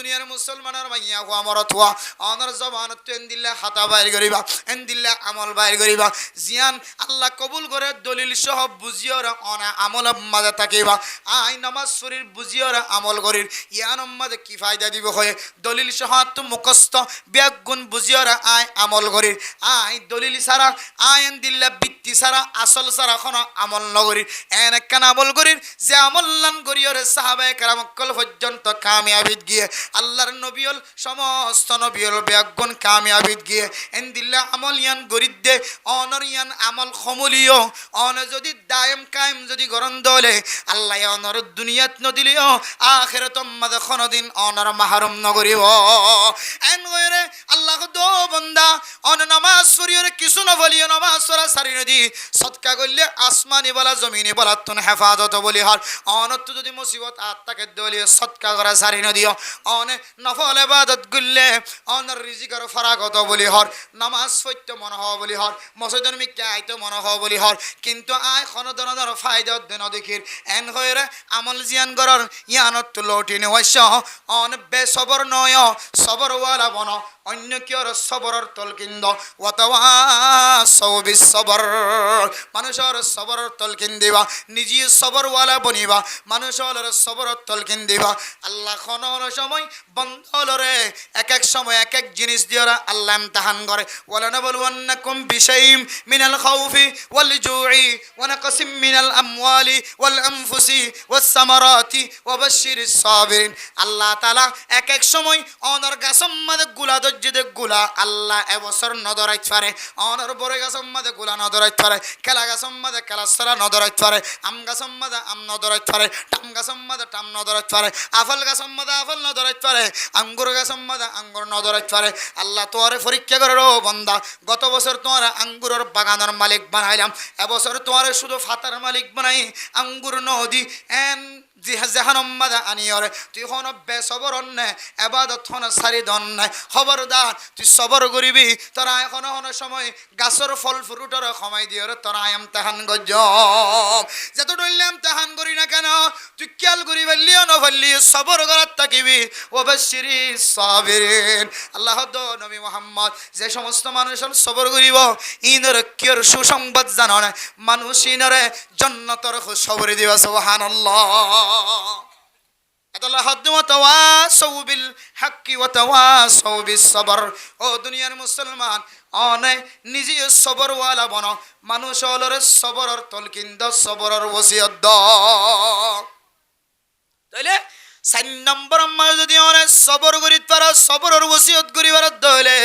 দুনিয়ার মুসলমানের মাইয়া হো আমার থুয়া অনর জবানত এন্দিল্লা খাতা বাইর করিবা এন্দিল্লা আমল বাইর করিবা জিয়ান আল্লাহ কবুল করে দলিল সহ বুঝিওরা অনা আমল মাঝে থাকিবা আই নামাজ শরীর বুঝিওরা আমল করির ইয়ান মাঝে কি ফায়দা দিব হয় দলিল সহ তো মুখস্থ ব্যাগুণ বুঝিওরা আই আমল করির আই দলিল সারা আই এন্দিল্লা বৃত্তি সারা আসল সারা কোনো আমল নগরীর এন একখান আমল করির যে আমল লান করিওরে সাহাবায়ে কেরাম কল পর্যন্ত কামিয়াবিদ গিয়ে আল্লাহর নবীল সমস্ত নবীল ব্যাগুণ কামিয়াবিদ গিয়ে এন্দিল্লা আমল ইয়ান গরিদ দে অনরিয়ান আমল খমলিও অন যদি দায়ম কায়েম যদি গরম দলে আল্লাহ অনর দুনিয়াত নদিলিও আখিরাত মাদে কোনদিন অনর মাহরুম নগরিব এন গয়রে আল্লাহ দো বান্দা অন নামাজ শরীয়রে কিছু না বলিও নামাজ সরা সারি নদি সদকা করলে আসমানি বলা জমিনে বলা তুন হেফাজত বলি হর অনত যদি মুসিবত আত্মাকে দলিও সদকা করা সারি নদিও অনে নফল ইবাদত গুললে অনর রিজিকের ফরাগত বলি হর নামাজ সত্য মনে হওয়া বলি হর মসজিদের মিকে আইতো মনে হওয়া বলি হর কিন্তু আয় কোনো ধরনের ফায়দা দেন দেখির এন হয়ে আমল জিয়ান গরর ইয়ানত লৌটি নেওয়াইস অন বেসবর নয় সবরওয়ালা বন অন্য কেউর সবরর তলকিন্দ ওয়াতাওয়াসাউ বিসসবর মানুষের সবরর তলকিন দিবা নিজে সবরওয়ালা বনিবা মানুষের সবরর তলকিন দিবা আল্লাহ কোন সময় বন্ধলরে এক এক সময় এক এক জিনিস দিয়ে আল্লাহ ইমতিহান করে ওয়ালানাবলুওয়ান্নাকুম বিশাইইম মিনাল খাউফি ওয়াল জুই ওয়া নাকসিম মিনাল আমওয়ালি ওয়াল আনফুসি ওয়াস সামারাতি ওয়া বাশশিরিস সাবিরিন আল্লাহ তাআলা এক এক সময় অনর গাছম মাদে গুলা দজ্জে গুলা আল্লাহ এবছর নদরাইত পারে অনর বড় গাছম মাদে গুলা নদরাইত পারে কেলা গাছম মাদে কেলা সারা নদরাইত পারে আম গাছম মাদে আম নদরাইত পারে টাম গাছম মাদে টাম নদরাইত পারে আফল গাছম মাদে আফল নদরাইত পারে আঙ্গুর গাছম মাদে আঙ্গুর নদরাইত পারে আল্লাহ তোরে পরীক্ষা করে ও বান্দা গত বছর তোমার আঙ্গুরের বাগানের মালিক বানাইলাম এবছর তোমার শুধু ফাতার মালিক বানাই আঙ্গুর নদী এন জাহান্নামে আনিয়রে তুই হন বেসবর নে ইবাদত হন সারি দন নাই খবরদার তুই সবর করিবি তোরা এখন হন সময় গাছর ফল ফ্রুটর সময় দিয়রে তোরা ইমতিহান গজ যত ডইলে ইমতিহান করি না কেন তুই খেয়াল করি বললিও না বললি সবর করার থাকিবি ওয়াবাশশিরিস সাবিরিন আল্লাহ দো নবী মুহাম্মদ যে সমস্ত মানুষ সবর করিব ইনর কিয়র সুসংবাদ জানো না মানুষ ইনরে জান্নাতের খবর দিবা সুবহানাল্লাহ আল্লাহ হাদওয়া তাওয়াসাউ বিল হক ওয়া তাওয়াসাউ বিস সবর ও দুনিয়ার মুসলমান অনে নিজে সবর ওয়ালা বনো মানুষ হলরে সবরর তলকিন্দ সবরর ওসিয়ত দাও তাইলে 4 নম্বর আমরা যদি অনে সবর করি তারা সবরর ওসিয়ত করিবার দলে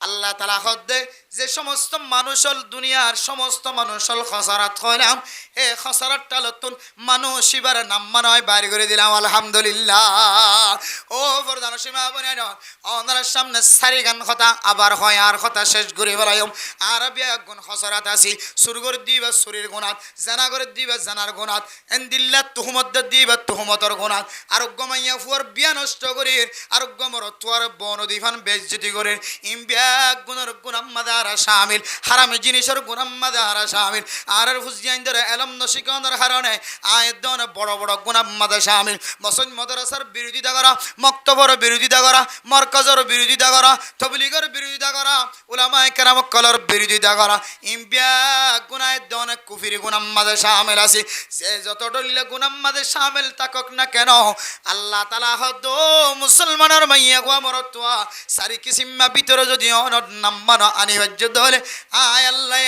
আল্লাহ তাআলা হদে যে সমস্ত মানুষল দুনিয়ার সমস্ত মানুষল খসারাত হইলাম এ খসারাত টালতুন মানুষ ইবার নাম মানয় বাইর করে দিলাম আলহামদুলিল্লাহ ও প্রধান সীমা বনেন ওনার সামনে সারি গান কথা আবার হয় আর কথা শেষ করে বলাইম আরবিয়া গুণ খসারাত আসি সুরগর দিবা সুরির গুণাত জানা করে দিবা জানার গুণাত এন্দিল্লাহ তুহমত দিবা তুহমতর গুণাত আরোগ্য মাইয়া ফুয়ার বিয়া নষ্ট করির আরোগ্য মর তোয়ার বন দিফান বেজ্জতি করির ইমবিয়া গুণর গুণাম মাদা শামিল হারাম জিনিসের গুনাহ মাদারা শামিল আর ফুজিয়াইনদের ইলম নশিকানের কারণে আয়াতন বড় বড় গুনাহ মাদা শামিল মসজিদ মাদ্রাসার বিরোধিতা করা মক্তবর বিরোধিতা করা মারকাজের বিরোধিতা করা তাবলীগের বিরোধিতা করা উলামায়ে কেরাম কলর বিরোধিতা করা ইমবিয়া গুনাহ দনে কুফরি গুনাহ মাদা শামিল আছে যে যত দলিলে গুনাহ মাদা শামিল তাকক না কেন আল্লাহ তাআলা হদ মুসলমানের মাইয়া গো মরতওয়া সারি কিসিমা ভিতরে যদি অনর নাম মান আনি দলে আয় আল্লাহ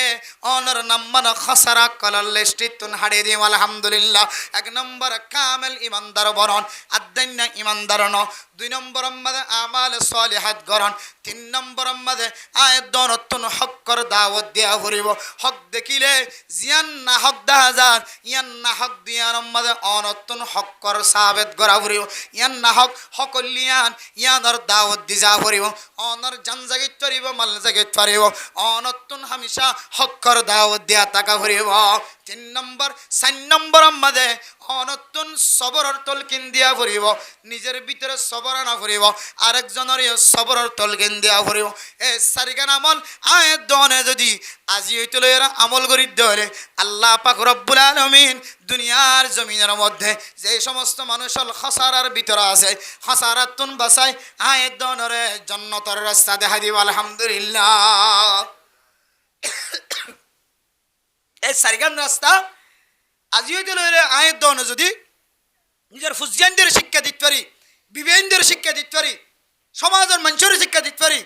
অনর নাম্মান খসারা কলার লিস্টিতুন হাড়ে দিম আলহামদুলিল্লাহ 1 নম্বর কামেল ইমানদার বরণ আদান্না ইমানদার ন 2 নম্বর আমাদের আমাল সালিহাত গরণ 3 নম্বর আমাদের আয় দনতুন হকর দাওয়াত দেয়া হরিব হক দেখিলে জিয়ান না হক 10000 ইয়ান না হক দিয়ান আমাদের অনতুন হকর সাবেত করা হরিব ইয়ান না হক হকলিয়ান ইয়ানর দাওয়াত দিজা হরিব অনর জান জাগিত করিব মাল জাগিত পারিব অনতুন হামেশা হকর দাওয়াত দেয়া টাকা ভরিব নম্বর 4 নম্বর মাঝে অনতুন সবরের তলকিন দিয়া ফুরিব নিজের ভিতরে সবর আনা ফুরিব আরেকজনের সবরের তলকিন দিয়া ফুরিব এই সারিগান আমল আয়াত দনে যদি আজি হইতে লইরা আমল করি ধরে আল্লাহ পাক রব্বুল আলামিন দুনিয়ার জমিনের মধ্যে যে সমস্ত মানুষ খসারার ভিতরে আছে খসারাতুন বাসাই আয়াত দনরে জান্নাতের রাস্তা দেখা দিব আলহামদুলিল্লাহ এই সারিগান রাস্তা আজি হইতে লইরা আয়াত দনে যদি নিজের ফুজিয়ানদের শিক্ষা দিতে পারি বিবেকদের শিক্ষা দিতে পারি সমাজের মানুষের শিক্ষা দিতে পারি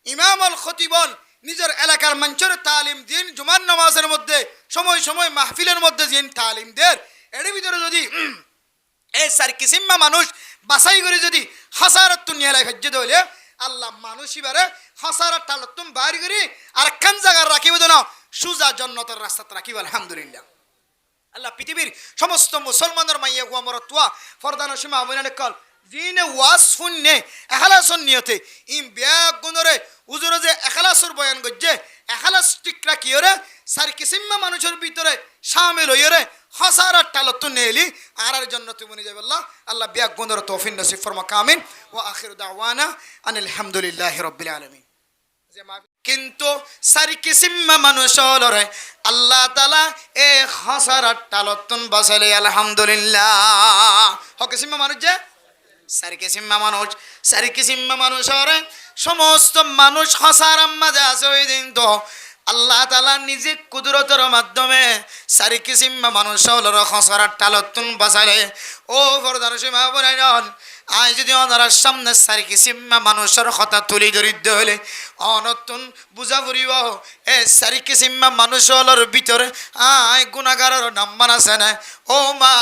ইমাম আল খতিবল নিজের এলাকার মানুষের তালিম দিন জুমার নামাজের মধ্যে সময় সময় মাহফিলের মধ্যে দিন তালিম দেন এর ভিতরে যদি এই সার কিসিম্মা মানুষ বাছাই করে যদি হাসারাতুন নিয়ে হজ্জে দইলে আল্লাহ মানুষ এবারে হাসারাত তালতুম বাইর করি আর খান জায়গা রাখিব না সুজা জান্নাতের রাস্তাতে রাখিব আলহামদুলিল্লাহ আল্লাহ পৃথিবীর সমস্ত মুসলমানের মাইয়া গুয়া মরতুয়া ফরদান সীমা আমিনানে কল জিনে ওয়াজ শুননে এখলাসন নিয়তে ইম ব্যাগ গুণরে উজুরে যে এখলাসর বয়ান গজ্জে এখলাস টিকরা কিয়রে সার কিসিম্মা মানুষের ভিতরে শামিল হইরে হাজার টালতুন নেলি আর জন্য তুমি যাবে আল্লাহ আল্লাহ ব্যাগ গুণরে তৌফিক নসিব ফরমা কামিন ওয়া আখিরু দাওয়ানা আনিল হামদুলিল্লাহি রাব্বিল আলামিন কিন্তু সারি কিসিম্মা মানুষ হলরে আল্লাহ তাআলা এ হাজার টালতুন বাসালে আলহামদুলিল্লাহ হকিসিম্মা মানুষ যে সারি কিসিম্মা মানুষ হরে সমস্ত মানুষ হাসারাম মাঝে আছে ওই দিন তো আল্লাহ তাআলা নিজে কুদরতের মাধ্যমে সারি কিসিম্মা মানুষ হলরে হাসারার টালতুন বাসালে ও ফরদার সীমা বনাইন আজ যদি ওনার সামনে সারি কিসিম্মা মানুষের কথা তুলি দরিদ্র হলে অনতুন বুঝা ফুরিব এ সারি কিসিম্মা মানুষ হলর ভিতরে আয় গুণাগারের নাম্বার আছে না ও মা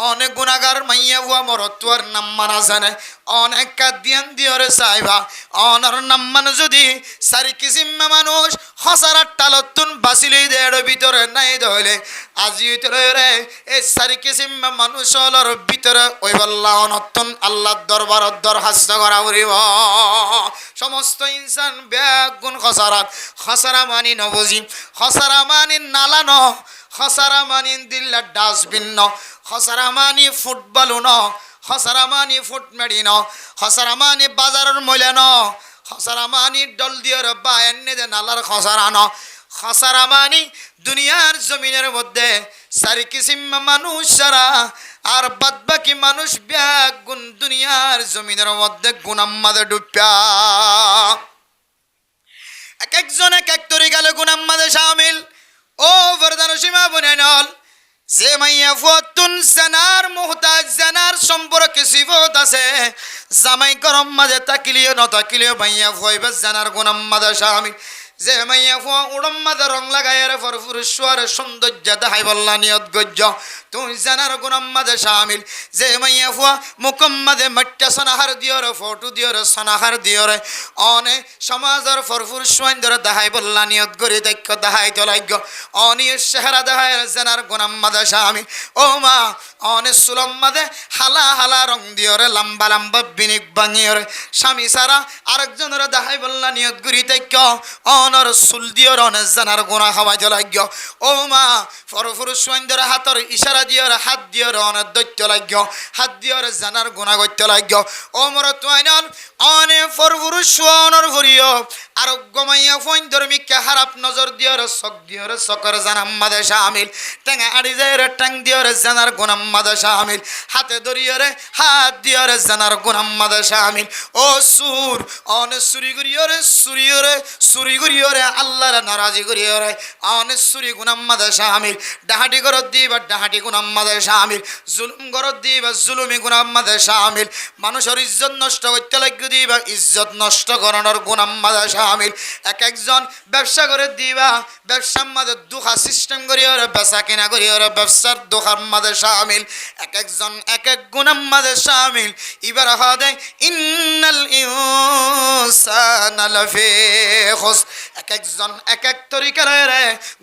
অনেক গুণাগার মাইয়া বুয়া মরতুয়ার নাম্বার আছে না অনেক কাদিয়ান দিয়রে চাইবা অনার নাম্মান যদি সারি কিসিম্মা মানুষ হসারার টালতুন বাসিলেই দেড় ভিতরে নাই ধরলে আজি রে এই সারি কিসিম্মা মানুষ হলর ভিতরে ওই বল্লা অনতুন আল্লাহ দরবার দরখাস্ত করা উড়িব সমস্ত ইনসান ব্যাগ গুণ খসারা মানি নবজি খসারা মানি নালানো খসারা মানি দিল্লা ডাস্টবিন ন খসারা মানি ফুটবল ন খসারা মানি ফুট মেডি ন খসারা মানি বাজারের মূল্য ন খসারা মানি ডল দিয়ে বা এনে দে নালার খসারা ন খসারা মানি দুনিয়ার জমিনের মধ্যে সারি কিসিম্মা মানুষ সারা আর বাদ বাকি মানুষ ব্যাগ গুণ দুনিয়ার জমিনের মধ্যে গুনাম্মাদে ডুবা এক একজন এক এক তরিকালে গুনাম্মাদে শামিল ও বরদান সীমা বনেনল যে মাইয়া ফতুন জানার মুহতাজ জানার সম্পর্কে সিফত আছে জামাই গরম মাঝে তাকিলিও ন তাকিলিও মাইয়া ফইবে জানার গুনাম্মাদে শামিল যে মাইয়া ফুয়া উড়ম মাদে রং লাগাইয়ারে ফরফুরেশ্বরে সৌন্দর্য দেখাই বললা নিয়ত গজ্য তুই জানার গুণম মাদে শামিল যে মাইয়া ফুয়া মুকম মাদে মাট্টা সনাহার দিয়রে ফটো দিয়রে সনাহার দিয়রে অনে সমাজের ফরফুর সুন্দর দেখাই বললা নিয়ত গরি দক্ষ দেখাই তলাজ্ঞ অনিয় চেহারা দেখাই জানার গুণম মাদে শামিল ও মা অনে সুলম মাদে হালা হালা রং দিয়রে লম্বা লম্বা বিনিক বাঙিয়রে স্বামী সারা আরেকজনের দেখাই বললা নিয়ত গরি দক্ষ অনর সুল দিয়র অনে জানার গুণা খাওয়াই তলাজ্ঞ ও মা ফরফুর সুন্দর হাতর ইশারা দিয়র হাত দিয়র অনে দৈত্য লাগ্য হাত দিয়র জানার গুণা গত্য লাগ্য ও মর তোয়াইনল অনে ফরফুর সুয়নর ভরিয় আরোগ্য মাইয়া ফইন ধর্মিককে হারাপ নজর দিয়র চক দিয়র চকর জানাম্মাদে শামিল টেঙা আড়ি যায় টাং দিয়র জানার গুণাম্মাদে শামিল হাতে ধরিয়রে হাত দিয়র জানার গুণাম্মাদে শামিল ও সুর অনে সুরি করিয়রে সুরি করিয়রে আল্লাহর নারাজি করিয়রে অনে সুরি গুণাম্মাদে শামিল ডাহাটি করত দিবা ডাহাটি গুণাম্মাদে শামিল জুলুম করত দিবা জুলুমি গুণাম্মাদে শামিল মানুষের ইজ্জত নষ্ট করতে লাগবে দিবা ইজ্জত নষ্ট করানোর গুণাম্মাদে শামিল এক একজন ব্যবসা করে দিবা ব্যবসার মাঝে দুখা সিস্টেম করিয়রে বেচা কিনা করিয়রে ব্যবসার দুখার মাঝে শামিল এক একজন এক এক গুণার মাঝে শামিল এবার হাদে ইন্নাল ইনসানা লাফি খুস এক একজন এক এক তরিকার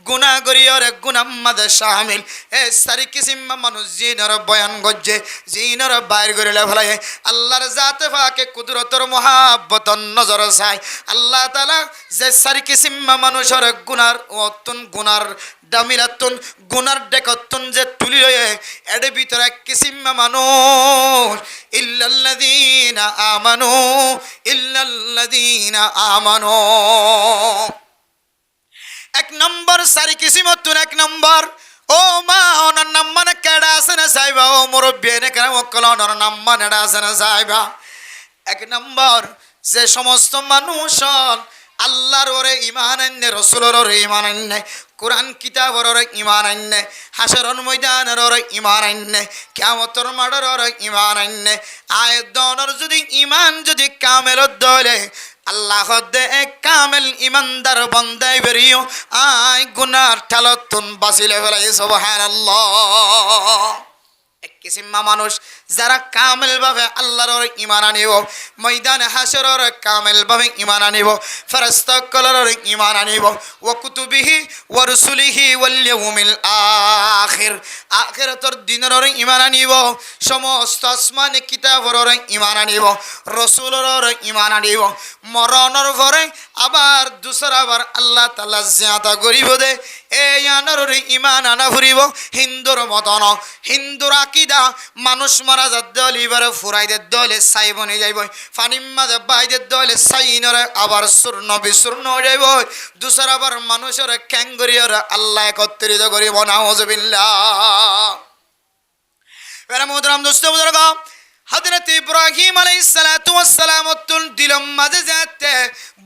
গুনাহ করিয়রে গুনাহ মাঝে শামিল এ সারি কিসিম মানুষ জিনর বয়ান গজ্জে জিনর বাইর করিলে ফেলায় আল্লাহর জাতে পাকে কুদরতর মহাব্বত নজর চাই আল্লাহ তাআলা যে সারি কিসিম মানুষের গুনার অতুন গুনার দামিরাতুন গুনার ডেকতুন যে তুলি লয়ে এর ভিতরে কিসিম মানুষ ইল্লাল্লাযীনা আমানু ইল্লাল্লাযীনা আমানু এক নম্বর সারি কিসিমতুন এক নম্বর ও মা ওনার নাম মানে কেডা আছে না সাইবা ও মুরব্বী এনে কেন ওকল ওনার নাম মানে কেডা আছে না সাইবা এক নম্বর যে সমস্ত মানুষ আল্লাহর ওরে ঈমান আননে রসুলের ওরে ঈমান আননে কোরআন কিতাবের ওরে ঈমান আননে হাশরের ময়দানের ওরে ঈমান আননে কিয়ামতের মাঠের ওরে ঈমান আননে আয়াত দনের যদি ঈমান যদি কামেল দলে আল্লাহ দে এক কামেল ইমানদার বান্দায় বেরিও আই গুনার ঠালতুন বাঁচিলে ফেলাই সুবহানাল্লাহ এক কিসিম মানুষ যারা কামেল ভাবে আল্লাহর ঈমান আনিব ময়দানে হাশরের কামেল ভাবে ঈমান আনিব ফেরেশতা কলর ঈমান আনিব ওয়া কুতুবিহি ওয়া রুসুলিহি ওয়াল ইয়াউমিল আখির আখিরাতের দিনের ঈমান আনিব সমস্ত আসমানি কিতাবের ঈমান আনিব রাসূলের ঈমান আনিব মরণের পরে আবার দুসরাবার আল্লাহ তাআলা জিয়াদা করিব দে এই আনার ঈমান আনা ফুরিব হিন্দুর মতন হিন্দুর আকীদা মানুষ মারা যাত দল এবারে ফুরাইদের দলে সাই বনে যাইব ফানিম্মাদে বাইদের দলে সাইনরে আবার চূর্ণ বিচূর্ণ হয়ে যাইব দুসরাবার মানুষের ক্যাঙ্গরিয়র আল্লাহ একত্রিত করিব নাউযুবিল্লাহ এরা মোহতারাম দোস্ত বুজুর্গ হযরত ইব্রাহিম আলাইহিস সালাতু ওয়াস সালাম তুন দিলম মাঝে যাতে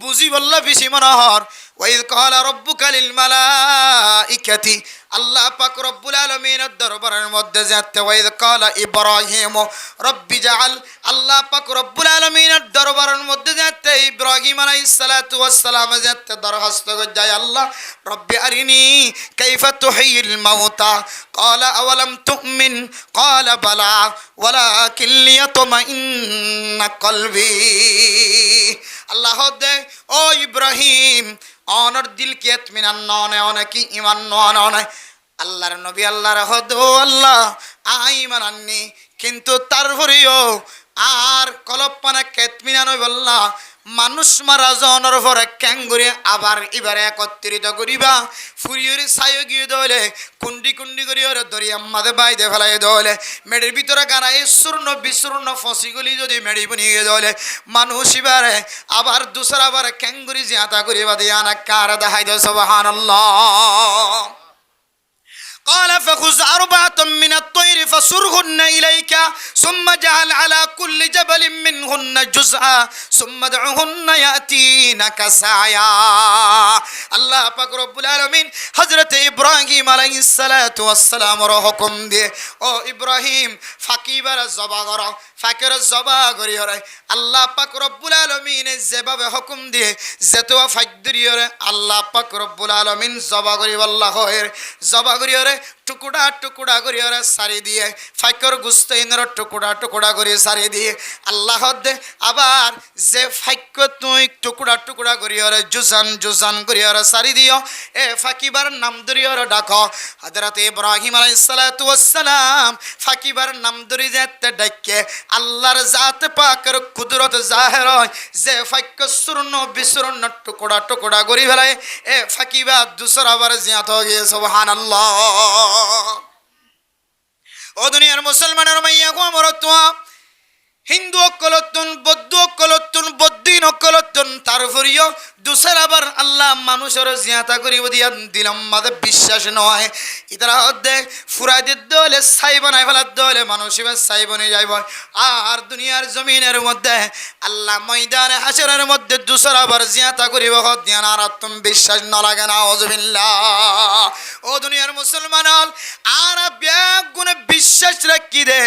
বুঝি বলল বেশি মনোহর ওয়াইদ ক্বালা রাব্বুকা লিল মালাইকাতি আল্লাহ পাক রব্বুল আলামিনের দরবারের মধ্যে যাতে ওয়াইদ ক্বালা ইব্রাহিম রব্বি জাআল আল্লাহ পাক রব্বুল আলামিনের দরবারের মধ্যে যাতে ইব্রাহিম আলাইহিস সালাতু ওয়াস সালাম যাতে দরখাস্ত করে যায় আল্লাহ রব্বি আরিনি কাইফা তুহিল মাউতা ক্বালা আওয়ালাম তুমিন ক্বালা বালা ওয়ালাকিন লিয়াতমাইন্না কলবি আল্লাহ দে ও ইব্রাহিম অনর দিল কে ইতমিনান ননে অনেকি ঈমান ননে আল্লাহর নবী আল্লাহর হদ ও আল্লাহ আই ঈমান আননি কিন্তু তারপরেও আর কলপনা কে ইতমিনান হই বললা মানুষ মারা জনের পরে ক্যাঙ্গুরে আবার এবারে একত্রিত করিবা ফুরিয়রে ছায় গিয়ে দলে কুন্ডি কুন্ডি করি ওরে দরিয়ার মাঝে বাইদে ফেলাই দলে মেডির ভিতরে গানায় চূর্ণ বিচূর্ণ ফসিগুলি যদি মেডি বনিয়ে দলে মানুষ এবারে আবার দুসরাবার ক্যাঙ্গুরি জিয়াতা করিবা দিয়া না কার দেখাই দে সুবহানাল্লাহ قال فخذ أربعة من الطير فصرهن إليك ثم اجعل على كل جبل منهن جزءا ثم ادعهن يأتينك سعيا الله পাক রব্বুল আলামিন হযরত ইব্রাহিম আলাইহিস সালাতু ওয়াস সালামের হুকুম দিয়ে ও ইব্রাহিম ফাকিবার জবা কর ফাকির জবা করিয়রে আল্লাহ পাক রব্বুল আলামিন যেভাবে হুকুম দিয়ে যেতো ফাকদরিয়রে আল্লাহ পাক রব্বুল আলামিন জবা করি আল্লাহ হয় জবা করিয়রে টুকুড়া টুকুড়া করিয়রে সারি দিয়ে ফাকর গুস্তাইনের টুকুড়া টুকুড়া করে সারি দিয়ে আল্লাহ দে আবার যে ফাক্য তুই টুকুড়া টুকুড়া করিয়রে জুজান জুজান করিয়রে সারি দিও এ ফাকিবার নাম ধরিয়রে ডাকো হযরত ইব্রাহিম আলাইহিস সালাতু ওয়াস সালাম ফাকিবার নাম ধরি যেতে ডাকে আল্লাহর জাত পাকের কুদরত জাহের হয় যে ফাক্য চূর্ণ বিচূর্ণ টুকুড়া টুকুড়া করি ফেলায় এ ফাকিবা দুসরাবার জিয়াত হয়ে গিয়ে সুবহানাল্লাহ ও দুনিয়ার মুসলমানের মাইয়া গো মরতুয়া হিন্দু অকলতুন বৌদ্ধ অকলতুন বৌদ্ধিন অকলতুন তারপরেও দুসরাবার আল্লাহ মানুষের জিয়াতা করিব দিয়া দিলাম মাঝে বিশ্বাস নয় ইতারা হদ্দে ফুরাইদের দলে ছাই বানাই ফেলার দলে মানুষ এবার ছাই বনে যাইব আর দুনিয়ার জমিনের মধ্যে আল্লাহ ময়দানে হাশরের মধ্যে দুসরাবার জিয়াতা করিব হদ্দিয়ান আর তুমি বিশ্বাস না লাগে না আউযুবিল্লাহ ও দুনিয়ার মুসলমান আর ব্যাগ গুণে বিশ্বাস রাখি দে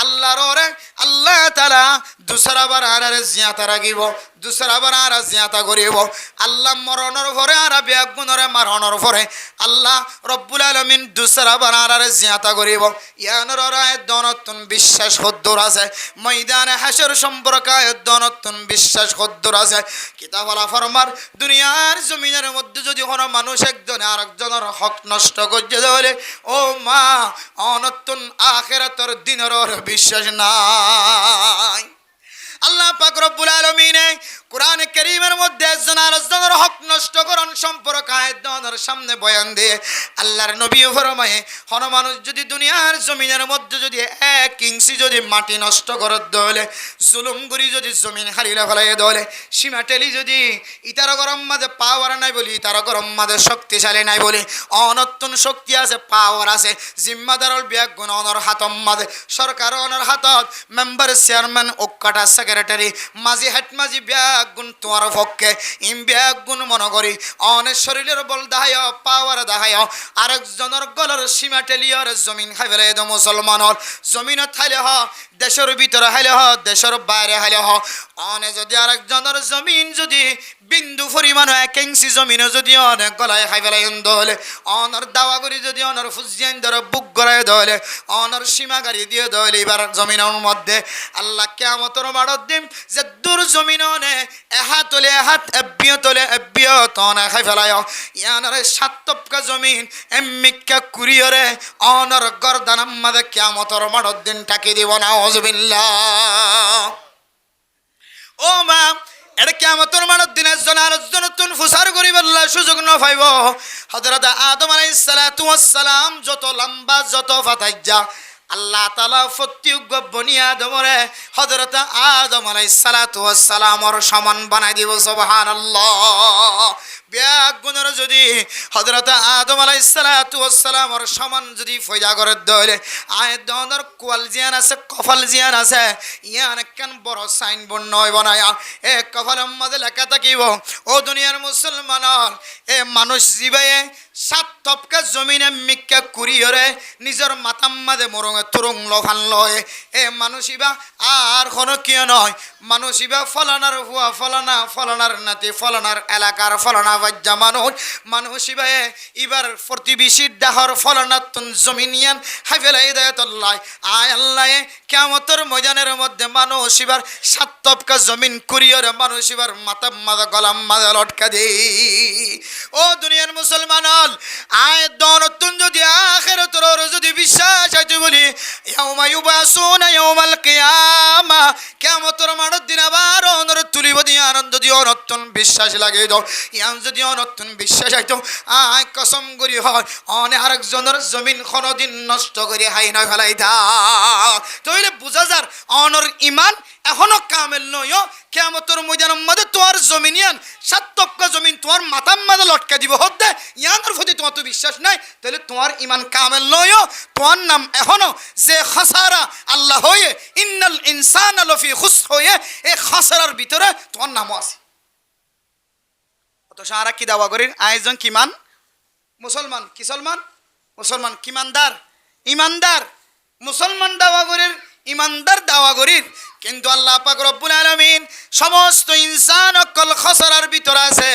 আল্লাহর ওরে আল্লাহ তাআলা দুসরাবার আর জিয়াতা রাখিব দুসরাবার আর জিয়াতা করিব আল্লাহ মরণের পরে আর বেগুনরে মারণের পরে আল্লাহ রব্বুল আলামিন দুসরা বানারারে জিয়াতা করিব ইয়ানোর আয়াত দনতুন বিশ্বাস হদ্দুর আছে ময়দানে হাসর সম্পর্কে আয়াত দনতুন বিশ্বাস হদ্দুর আছে কিতাব আলা ফরমার দুনিয়ার জমিনের মধ্যে যদি কোনো মানুষ একজন আরেকজনের হক নষ্ট করতে দেয় ও মা অনতুন আখিরাতের দিনের বিশ্বাস নাই আল্লাহ পাক রব্বুল আলামিন কোরআন কারীমের মধ্যে একজন আরেকজনের হক নষ্ট করন সম্পর্কে আয়াতের সামনে বয়ান দিয়ে আল্লাহর নবী ফরমায়ে কোন মানুষ যদি দুনিয়ার জমিনের মধ্যে যদি এক ইঞ্চি যদি মাটি নষ্ট করে দলে জুলুম করি যদি জমিন হারিয়ে ফেলাই দলে সীমা টেলি যদি ইতার গরম মাঝে পাওয়ার নাই বলি তার গরম মাঝে শক্তিশালী নাই বলি অনতুন শক্তি আছে পাওয়ার আছে জিম্মাদারল বিয়াক গুণ অনর হাতম মাঝে সরকার অনর হাতত মেম্বার চেয়ারম্যান ওকাটা সেক্রেটারি মাঝি হেড মাঝি বিয়াক গুণ তোমার পক্ষে ইম বিয়াক গুণ মনে করি অনেক শরীরের বল দাহায় পাওয়ার দাহায় আরেকজনের গলার সীমা টেলিয়র জমিন খাই ফেলে দো মুসলমানর জমিনত খাইলে হ দেশের ভিতরে হাইলে হ দেশের বাইরে হাইলে হ অনে যদি আরেকজনের জমিন যদি বিন্দু পরিমাণ এক ইঞ্চি জমিনও যদি অনেক গলায় খাই ফেলাই দলে অনর দাওয়া করি যদি অনর ফুজিয়ান ধরে বুক গড়ায় দলে অনর সীমা গাড়ি দিয়ে দলে এবার জমিনের মধ্যে আল্লাহ কিয়ামতের মাড়ত দিম যে দূর জমিন অনে এহা তোলে এহাত এব্বিও তোলে এব্বিও তনে খাই ফেলায় ইয়ানরে সাত তপকা জমিন এম্মিকা কুরিয়রে অনর গরদানাম মাদে কিয়ামতের মাড়ত দিন টাকি দিব না আউযুবিল্লাহ ও মা এটা কিয়ামতের মানত দিনের জন্য আলোচনাতুন ফুসার করিব আল্লাহ সুযোগ ন পাইব হযরত আদম আলাইহিস সালাতু ওয়াস সালাম যত লম্বা যত ফাতাইজা আল্লাহ তাআলা ফতিউগ বনি আদমরে হযরত আদম আলাইহিস সালাতু ওয়াস সালামর সমান বানাই দিব সুবহানাল্লাহ ব্যাগুনের যদি হযরত আদম আলাইহিস সালাতু ওয়াস সালামর সমান যদি ফয়দা করে দলে আয়াত দনের কোয়াল জিয়ান আছে কফল জিয়ান আছে ইয়ান কেন বড় সাইনবোর্ড নয় বানায়া এ কফলের মধ্যে লেখা থাকিব ও দুনিয়ার মুসলমানর এ মানুষ জীবে সাত তপকা জমিনে মিক্কা কুরিয়রে নিজের মাতাম মাঝে মরঙে তুরং লখান লয় এ মানুষিবা আর কোনো কিয় নয় মানুষিবা ফলানার হুয়া ফলানা ফলানার নাতি ফলানার এলাকার ফলানা বাজ্যা মানুষিবা এবার প্রতিবেশীর ডাহর ফলানাতুন জমিনিয়ান হাফেলাই দেয়তল্লাহ আয় আল্লাহ কিয়ামতের ময়দানের মধ্যে মানুষিবার সাত তপকা জমিন কুরিয়রে মানুষিবার মাতাম মাঝে গলাম মাঝে লটকা দেই ও দুনিয়ার মুসলমান আয় দনতুন যদি আখিরাতের যদি বিশ্বাস আছে বলি ইয়াউমা ইউবাসুনা ইয়াউমাল কিয়ামা কিয়ামতের মাঠের দিন আবার অনর তুলিব দিয়ে আনন্দ দিয়ে অনতুন বিশ্বাস লাগে দাও ইয়াম যদি অনতুন বিশ্বাস আইতো আয় কসম করি হয় অনে আরেকজনের জমিন কোনদিন নষ্ট করে হাই না ফেলাইতা তাইলে বুঝা যার অনর ঈমান এখনো কামেল নয় কিয়ামতের ময়দানের মধ্যে তোমার জমিনিয়ান সাত তপকা জমিন তোমার মাথার মাঝে লটকা দিব হতে ইয়ানোর প্রতি তোমার তো বিশ্বাস নাই তাহলে তোমার ইমান কামেল নয় তোমার নাম এখনো যে খাসারা আল্লাহ হয়ে ইন্নাল ইনসানা লফি খুসর হয়ে এই খাসারার ভিতরে তোমার নামও আছে অত সারা কি দাওয়া করেন আয়োজন কিমান মুসলমান কিসলমান মুসলমান কিমানদার ইমানদার মুসলমান দাওয়া করেন ইমানদার দাওয়া করেন কিন্তু আল্লাহ পাক রব্বুল আলামিন সমস্ত ইনসান অকল খসরার ভিতর আছে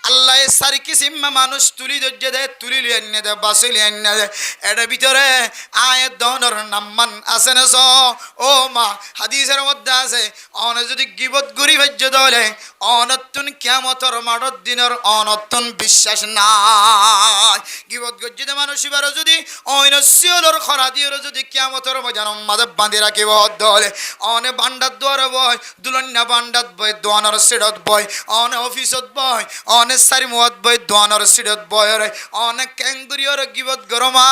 আল্লাহ সারি কিসিম মানুষ তুলি ধৈর্য দেয় তুলি লিয়ে দেয় বাসি লিয়ে দেয় এটার ভিতরে আয়াত দনর নাম্মান আছে না ও মা হাদিসের মধ্যে আছে অন যদি গিবত গুরি ভাজ্য দলে অনতুন কিয়ামতের মাঠের দিনের অনতুন বিশ্বাস নাই গিবত গজ্জিতে মানুষ এবার যদি অন্য সিওলর খরা দিয়ে যদি কিয়ামতের ময়দানের মাঝে বাঁধি রাখিব দলে অনে বান্ডার দুয়ারে বয় দুলন্যা বান্ডাত বয় দোয়ানোর সিডত বয় অনে অফিসত বয় অনে সারি মুয়াত বয় দোয়ানোর সিডত বয় রে অনেক ক্যাঙ্গুরিয়র গিবত গরমা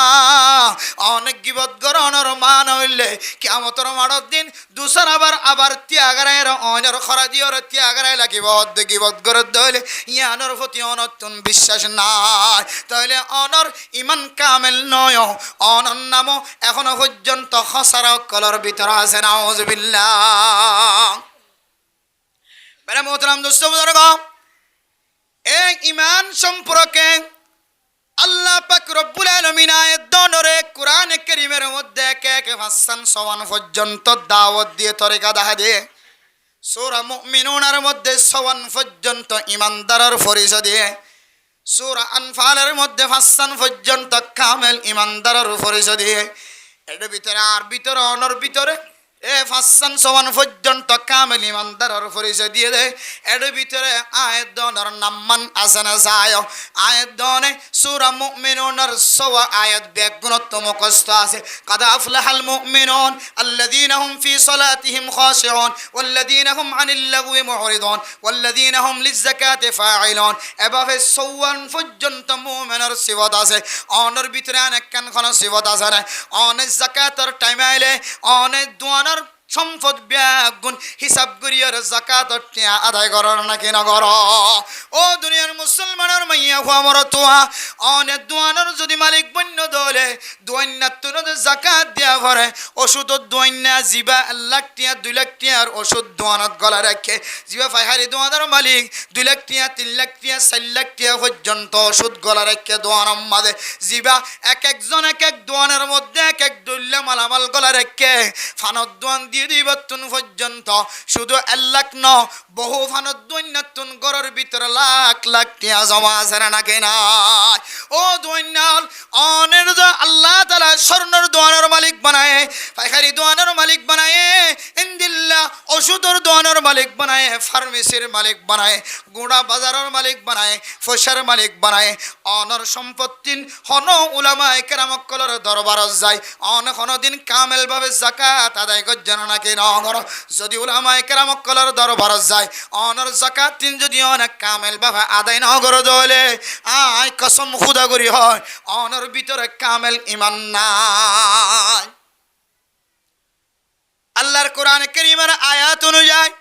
অনেক গিবত গরণর মান হইলে কিয়ামতের মাঠের দিন দুসর আবার ত্যাগারের অনের খরা দিয়র ত্যাগারে লাগিব গিবত গরত দইলে ইয়ানোর প্রতি অনতুন বিশ্বাস নাই তাইলে অনর ইমান কামেল নয় অনর নামও এখনো পর্যন্ত খসারা কলর ভিতর আছে নাউযুবিল্লাহ বেরে মোহতারাম দোস্ত বুজুর্গ এই ঈমান সম্পর্কে আল্লাহ পাক রব্বুল আলামিন আয়াত দনরে কোরআন কারীমের মধ্যে কে কে ভাষণ সমান পর্যন্ত দাওয়াত দিয়ে তরিকা দেখা দিয়ে সূরা মুমিনুনের মধ্যে 54 পর্যন্ত ইমানদারের পরিচয় দিয়ে, সূরা আনফালের মধ্যে 5 পর্যন্ত কামেল ইমানদারের পরিচয় দিয়ে, এর ভিতরে আর ভিতরে অনর ভিতরে 5 পর্যন্ত কামেল ইমানদারের পরিচয় দিয়ে দেয়। এর ভিতরে আয়াত দনের নাম্মান আছে না যায়, আয়াত দনে সূরা মুমিনুনের 100 আয়াত বেগুণত্ব মুখস্থ আছে। কাদ আফলাহাল মুমিনুন আল্লাযীনা হুম ফি সালাতিহিম খাশিউন ওয়াল্লাযীনা হুম আনিল লাগওয়ি মুরিদুন ওয়াল্লাযীনা হুম লিয-যাকাতি ফাঈলুন। এভাবে 54 পর্যন্ত মুমিনের সিফত আছে। অনর ভিতরে অনেক কোন সিফত আছে না, অনেক যাকাতের টাইম আইলে অনেক দোয়া সম্পদ ব্যাগুন হিসাব করিয়ার যাকাত আদায় করার নাকি না কর। ও দুনিয়ার মুসলমানের মাইয়া আমার তোয়া অনেক দোয়ানোর যদি মালিক বন্য দলে দোয়ান্নার তুনদের যাকাত দেওয়া করে, ওষুধ দোয়ান্না জিবা 1 লাখ টিয়া 2 লাখ টিয়ার ওষুধ দোয়ানত গলা রাখে, জিবা ফাইহারি দোয়ানোর মালিক 2 লাখ টিয়া 3 লাখ টিয়া 4 লাখ টিয়া পর্যন্ত ওষুধ গলা রাখে দোয়ানোর মাঝে, জিবা এক একজন এক এক দোয়ানের মধ্যে এক এক দল্লা মালামাল গলা রাখে ফানত দোয়ান দিয়ে দিবাতুন পর্যন্ত। শুধু 1 লাখ ন বহু ফানত দৈন্যাতুন গড়ের ভিতরে লাখ লাখ টিয়া জমা আছে না কেনা। ও দৈন্যাল অনের আল্লাহ তাআলা স্বর্ণের দোয়ানের মালিক বানায়, পাইকারি দোয়ানের মালিক বানায়, ইনদিল্লাহ ওষুধের দোয়ানের মালিক বানায়, ফার্মেসির মালিক বানায়, গোড়া বাজারের মালিক বানায়, ফসার মালিক বানায়। অনর সম্পত্তিন হন উলামায়ে কেরামকলের দরবারত যায়, অন দিন কামেল ভাবে যাকাত আদায় করছেন নাকি না করো। যদি উলামায়ে কেরামকলের দরবারত যায় অনর যাকাত তিন যদি অনেক কামেল ভাবে আদায় না করে দলে আয় কসম খুদা করি হয় অনর ভিতরে কামেল ঈমান নাই। আল্লাহর কোরআন কারীমের আয়াত অনুযায়ী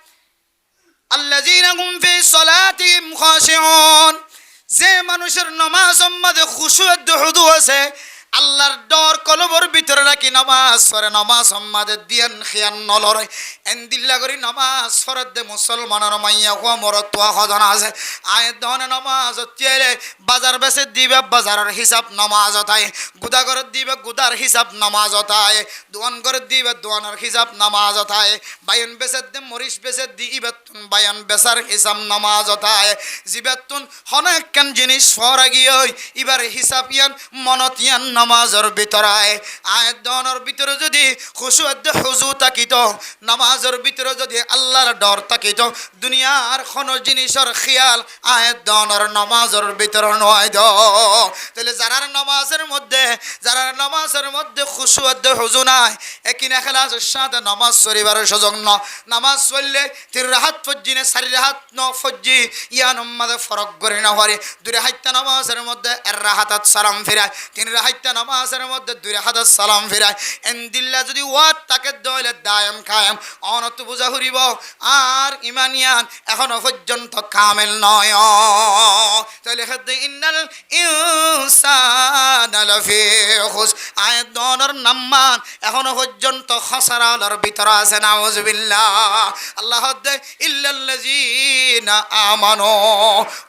আল্লাযীনা হুম ফি সালাতিহিম খাশিউন, যে মানুষের নামাজের মধ্যে খুশুত হুদু আছে, আল্লাহর ডর কলবর ভিতরে রাখি নামাজ পড়ে, নামাজ আমাদের দিয়ান খিয়ান নলরে এন্দিল্লা করি নামাজ ফরদ দে মুসলমানের মাইয়া কো মরতুয়া খজানা আছে। আয় দহনে নামাজ চলে বাজার বেসে দিবে বাজারের হিসাব নামাজ তাই, গুদা করে দিবে গুদার হিসাব নামাজ তাই, দোয়ান করে দিবে দোয়ানের হিসাব নামাজ তাই, বায়ন বেসে দে মরিচ বেসে দিবে বায়ন বেসার হিসাব নামাজ তাই। জিবেতুন অনেক কেন জিনিস ফরা গিয়ে এবার হিসাব ইয়ান মনতিয়ান নামাজের ভিতরে আয়াত দনের ভিতরে যদি খুশুত হুজু থাকিত, নামাজের ভিতরে যদি আল্লাহর ডর থাকিত, দুনিয়ার কোন জিনিসের খেয়াল আয়াত দনের নামাজের ভিতরে নয় দ। তাহলে যারার নামাজের মধ্যে খুশুত হুজু নাই, একই এখলাসের সাথে নামাজ পড়িবার সুযোগ ন। নামাজ পড়লে 3 রাহাত ফজ্জিনে 4 রাহাত ন ফজ্জি ইয়ান মধ্যে ফরক করে না হরে। 2 রাহাত নামাজের মধ্যে 1 রাহাত সালাম ফিরায়, 3 রাহাত নামাজের মধ্যে 2 রাহাত সালাম ফিরায়। এন্দিল্লা যদি ওয়াত তাকে দলে দায়াম কায়াম অনত বুঝা হরিব আর ইমানিয়ান এখনো পর্যন্ত কামেল নয়। তাহলে হদ ইন্নাল ইনসানা লাফি খুস, আয়াত দনের নাম্মান এখনো পর্যন্ত খসারার ভিতরে আছে। নাউজুবিল্লাহ। আল্লাহ হদ ইল্লাল্লাযিনা আমানু,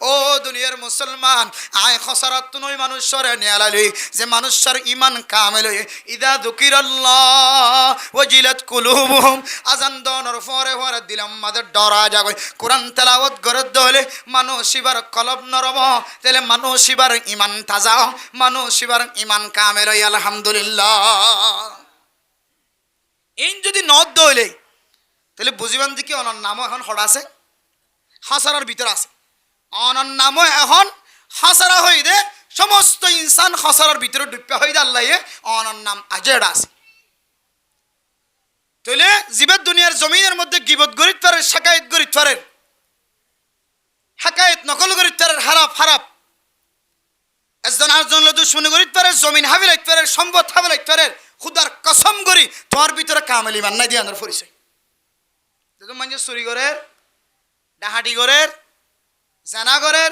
ও দুনিয়ার মুসলমান আয় খসারাত নয় মানুষরে নিয়ালালি, যে মানুষের ইমান কামেল হয়ে ইদা যুকিরাল্লাহ ওয়াজিলাত কুলুবুহুম, আযান দনের পরে পরে দিলাম মাদের ডরা যাবে। কোরআন তেলাওয়াত করে দলে মানুষ ইবার কলব নরম, তাহলে মানুষ ইবার ইমান তাজা, মানুষ ইবার ইমান কামেল হয়ে আলহামদুলিল্লাহ। এই যদি নদ দলে তাহলে বুঝিবান যে কি অনার নামও এখন হড় আছে, হাসারার ভিতরে আছে। অনার নামও এখন হাসারা হয়ে দে, সমস্ত ইনসান খসরার ভিতরে ডুবে হয়ে দে। আল্লাহ অনার নাম আজেড আছে। তাহলে জীবের দুনিয়ার জমিনের মধ্যে গিবত গরিত পারে, শাকায়েত গরিত পারে, হাকায়েত নকল গরিত পারে, হারাপ হারাপ একজন আরেকজন দুশ্মনী গরিত পারে, জমিন হাবিলাইত পারে, সম্পদ হাবিলাইত পারে। খুদার কসম করি তোমার ভিতরে কামেল ঈমান নাই দিয়ে আনার পরিচয়। মানে চুরি করের, ডাহাটি করের, জানা করের,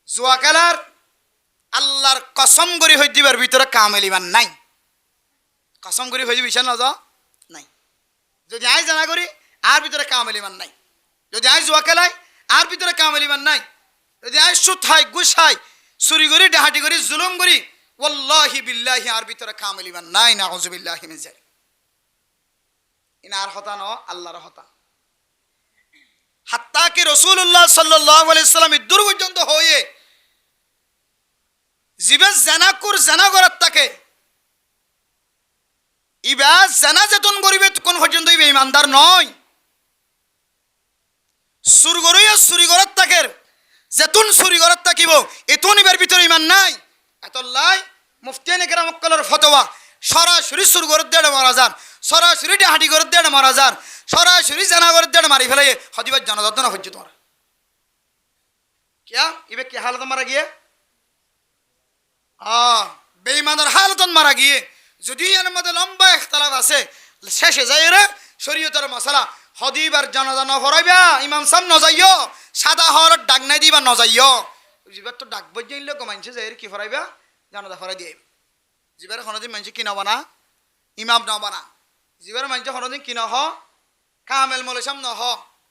জুয়া খেলার, আল্লাহর কসম করি হয়ে দিবার ভিতরে কামেল ঈমান নাই। কসম করি হয়ে দিবি না নাই। যদি আই জানা করি আর ভিতরে কামেল ঈমান নাই, যদি আই জুয়া খেলাই আর ভিতরে কামেল ঈমান নাই, যদি আই সুদ খাই ঘুষ খাই চুরি করি ডাহাটি করি জুলুম করি ওয়াল্লাহি বিল্লাহি আর ভিতরে কামেল ঈমান নাই। নাউজুবিল্লাহি মিন যালিক। ইনার হতা ন আল্লাহর হতা। হাত্তা কি রাসূলুল্লাহ সাল্লাল্লাহু আলাইহি সাল্লাম দূর পর্যন্ত হয়ে জিবে জানা করার তাকে ইবা জানা যেতন করিবে কোন পর্যন্ত ইবে ইমানদার নয়। চুরি করার তাকের যেতুন চুরি করার তাকিব এতুন ইবার ভিতরে ইমান নাই। এতলাই মুফতিয়ানে কেরাম কলর ফতোয়া সরাসরি চুর করে দেড় মারা যান, সরাসরি ডাহাটি করে দেড় মারা যান, সরাসরি জানা করে দেড় মারি ফেলে হদিবার জানাজাত না হচ্ছে তোমার क्या इबे क्या हालत मारा गया বেঈমানের হালতন মারা গিয়ে যদি এর মধ্যে লম্বা ইখতিলাফ আছে শেষে যায় রে শরীয়তের মাসালা হদিবার জানাজা না পড়াইবা ইমাম সাহেব ন যাইও সাদা হর ডাক নাই দিবা ন যাইও জিবার তো ডাক বইলে কমাইছে যায় কি পড়াইবা জানাজা পড়াই দিয়ে জিবার কোনদিন মানছে কি নবা না ইমাম নবা না জিবার মানছে কোনদিন কি নহ কামেল মলেশাম নহ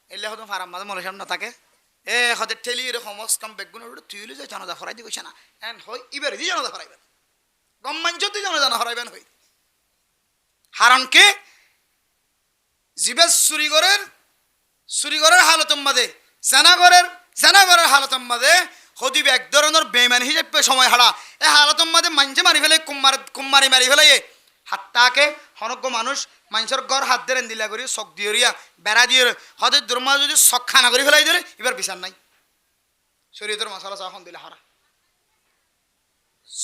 এলে হতো ফারাম মাঝে মলেশাম না থাকে এ হতে ঠেলি রে সমস কাম বেগুন তুইলে যে জানাজা পড়াই দি কইছে না এন হই ইবার দি জানাজা পড়াইবেন গম মানছে তুই জানাজা না পড়াইবেন হই হারান কে জিবের চুরিগরের হালতম মাদে জানাগরের হালতম মাদে হদিব এক ধরনের বেমান হিসেবে সময় হারা এ হালতম মাদে মানছে মারি ফেলে কুম্মারি মারি ফেলে হাতটাকে হনজ্ঞ মানুষ মানুষের গড় হাত ধরে দিলা করি চক দিয়ে বেড়া দিয়ে হদের দুর্মা যদি চক খানা করে ফেলাই ধরে এবার বিচার নাই শরীয়তের মশলা চাখন দিলে হারা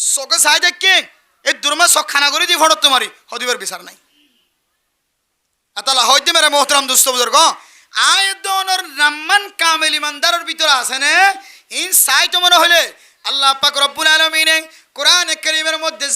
চকে চাই দেখে এই দুর্মা চক খানা করে দিয়ে ফটত মারি হদিবার বিচার নাই আতালা হইতে মেরে মোহতরম দুস্থ বুজুর্গ আয়দনের রাম্মান কামেল ইমানদারের ভিতরে আছে না ইন সাইতো মনে হলে আল্লাহ পাক রব্বুল আলামিন কোরআন কারীমের মধ্যে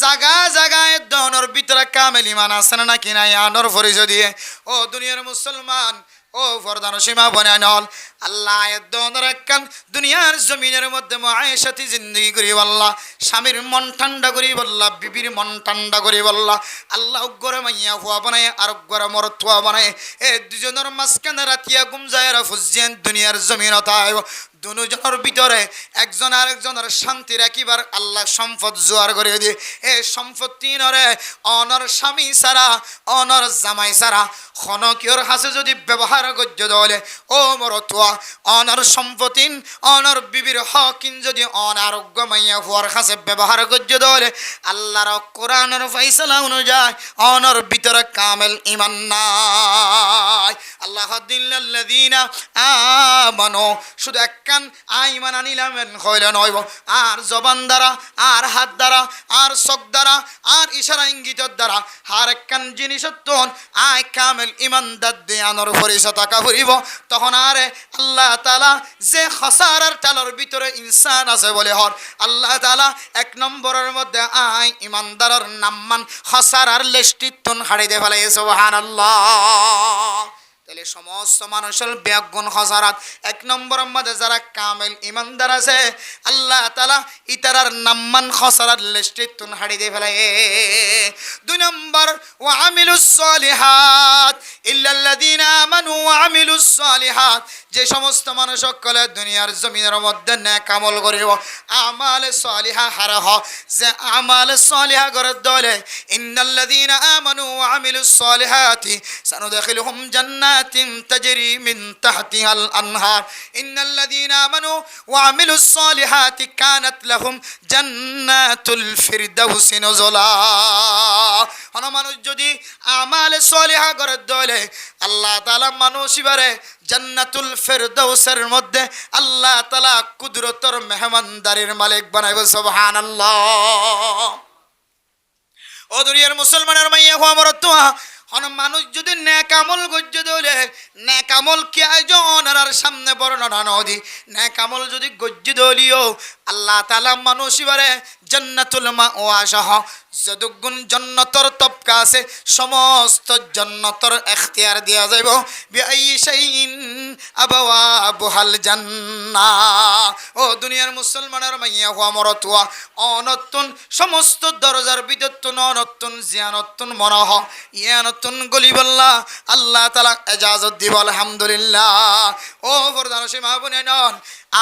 জায়গায় দনের ভিতরে কামেল ইমান আছে না কি না আনর পরিচয় দিয়ে ও দুনিয়ার মুসলমান ও ফরদান সীমা বনানল আল্লাহ দনের একখান দুনিয়ার জমিনের মধ্যে মুআইশাতি জিন্দেগি করি আল্লাহ স্বামীর মন ঠান্ডা করি আল্লাহ বিবির মন ঠান্ডা করি আল্লাহ আল্লাহ গরে মাইয়া হুয়া বানায় আর গরে মরতুয়া বানায় এ দুজনের মাঝখানে রাতিয়া গুম যায় ফুজিয়ান দুনিয়ার জমিনতায় দুজনের ভিতরে একজন আরেকজনের শান্তি রাখিবার আল্লাহ সম্পদ জোয়ার করে দিয়ে এ সম্পত্তি নরে অনর স্বামী সারা অনর জামাই সারা খনকিয়র হাসে যদি ব্যবহার করতে দলে ও মরতুয়া অনর সম্পত্তিন অনর বিবির হকিন যদি অনারোগ্য মাইয়া হওয়ার কাছে ব্যবহার করতে দলে আল্লাহর কোরআনের ফয়সালা অনুযায়ী অনর ভিতরে কামেল ঈমান নাই আল্লাহ দিল্লাল্লাযিনা আমানু শুধু কান আইমান আনিলামেন হইলে নইব আর জবান দ্বারা আর হাত দ্বারা আর চোখ দ্বারা আর ইশারা ইঙ্গিতের দ্বারা আর একখান জিনিসত্বন আই কামেল ইমানদার দেয়ানোর পরিচয় টাকা ফুরিব তখন আরে আল্লাহ তাআলা যে খসারার টালার ভিতরে ইনসান আছে বলে হর আল্লাহ তাআলা এক নম্বরের মধ্যে আই ইমানদারের নামমান খসারার লিস্টিতুন হাড়ি দে ফেলে সুবহানাল্লাহ তাহলে সমস্ত মানুষের ব্যাগুণ খসারাত এক নম্বরের মধ্যে যারা কামেল ইমানদার আছে আল্লাহ তাআলা ইতারার নামমান খসারাত লিস্টিতুন হাড়ি দে ফেলে দুই নম্বর ওয়া আমিলুস সলিহাত ইল্লাল্লাযিনা আমানু ওয়া আমিলুস সলিহাত যে সমস্ত মানুষ সকলে দুনিয়ার জমিনের মধ্যে নেক আমল করিব আমাল সলিহা হারহ যে আমাল সলিহা করে দলে ইন্নাল্লাযিনা আমানু ওয়া আমিলুস সলিহাতি সানুদখিলুহুম জান্নাতিন তাজরি মিন তাহতিহাল আনহার ইন্নাল্লাযিনা আমানু ওয়া আমিলুস সলিহাতি কানাত লাহুম জান্নাতুল ফিরদাউসি নুজুলা হন মানুষ যদি আমাল সলিহা করে দলে আল্লাহ তাআলা মানুষ ইবারে জান্নাতুল ফিরদাউসের মধ্যে আল্লাহ তাআলা কুদরতের মেহমানদারির মালিক বানাইবে সুবহানাল্লাহ ও দুনিয়ার মুসলমানের মাইয়া হওয়া মরতুয়া হন মানুষ যদি নেক আমল গজ্জে দলে নেক আমল কি আয়োজন আর সামনে বর্ণনা নদী নেক আমল যদি গজ্জে দলিও আল্লাহ তাআলা মানুষ ইবারে জান্নাতুল মাওয়াশাহ যদুগুণ জান্নাতর তবকা আছে সমস্ত জান্নাতর ইখতিয়ার দেয়া যাইব বিআই শাইইন আবাওয়াবুহাল জান্নাহ ও দুনিয়ার মুসলমানের মাইয়া হওয়া মরতুয়া অনতুন সমস্ত দরজার বিদতুন অনতুন জিয়ানতুন মনহ ইয়ানতুন গলিবাল্লাহ আল্লাহ তাআলা ইজাজত দিব আলহামদুলিল্লাহ ও ফরদান সীমা বনেন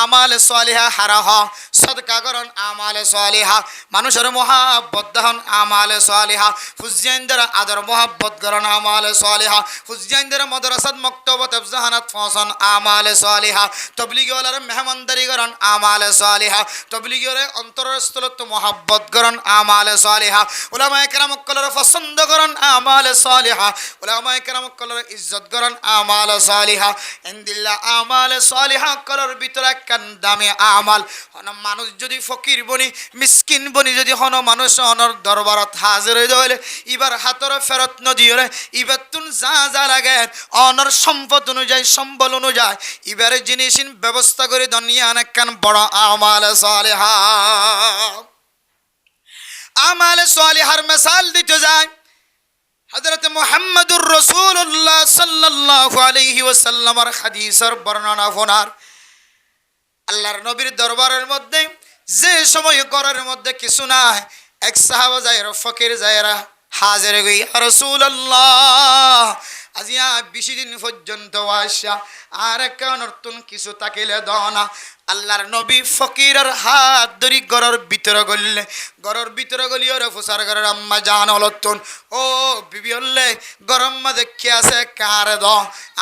আমাল সালিহা হারাহ সদকা করন আমালে সালিহা মানুষের মহাব্বত দহন আমালে সালিহা হুজেনদের আদর মহাব্বত করন আমালে সালিহা হুজেনদের মাদ্রাসাত মক্তবত জাহানাত ফসন আমালে সালিহা তবলিগি ওয়ালার মেহমানদারি করন আমালে সালিহা তবলিগি ওয়ালার অন্তরস্থলত মহাব্বত করন আমালে সালিহা উলামায়ে কেরাম কলর পছন্দ করন আমালে সালিহা উলামায়ে কেরাম কলর ইজ্জত করন আমালে সালিহা ইনদিল্লাহ আমালে সালিহা কলর ভিতরে কান দামে আমাল হন মানুষ যদি ফকির বনি মিসকিন বনি যদি হন মানুষ অনর দরবারত হাজির হইতে হইলে এবার হাতর ফেরত নদিওরে এবার তুন যা যা লাগে অনর সম্পদ অনুযায়ী সম্বল অনুযায়ী এবারে জিনিস ব্যবস্থা করে দুনিয়া অনেক কান বড় আমাল সালিহা আমাল সালিহার মিসাল দিতে যায় হযরত মুহাম্মদুর রাসূলুল্লাহ সাল্লাল্লাহু আলাইহি ওয়াসাল্লামের হাদিসের বর্ণনা ফোনার আল্লাহর নবীর দরবারের মধ্যে যে সময় ঘরের মধ্যে কিছু নাই এক সাহাবা যায়রা ফকির যায়রা হাজির হই ইয়া রাসূলুল্লাহ আজিয়া 20 দিন পর্যন্ত আসা আর কেন নতুন কিছু তাকিলে দাও না আল্লাহর নবী ফকিরের হাত ধরি ঘরের ভিতরে গললে ঘরের ভিতরে গলিয়ে রে ফুসার ঘরের আম্মা জান হলতুন ও বিবি হলে গরম মা দেখে আছে কার দ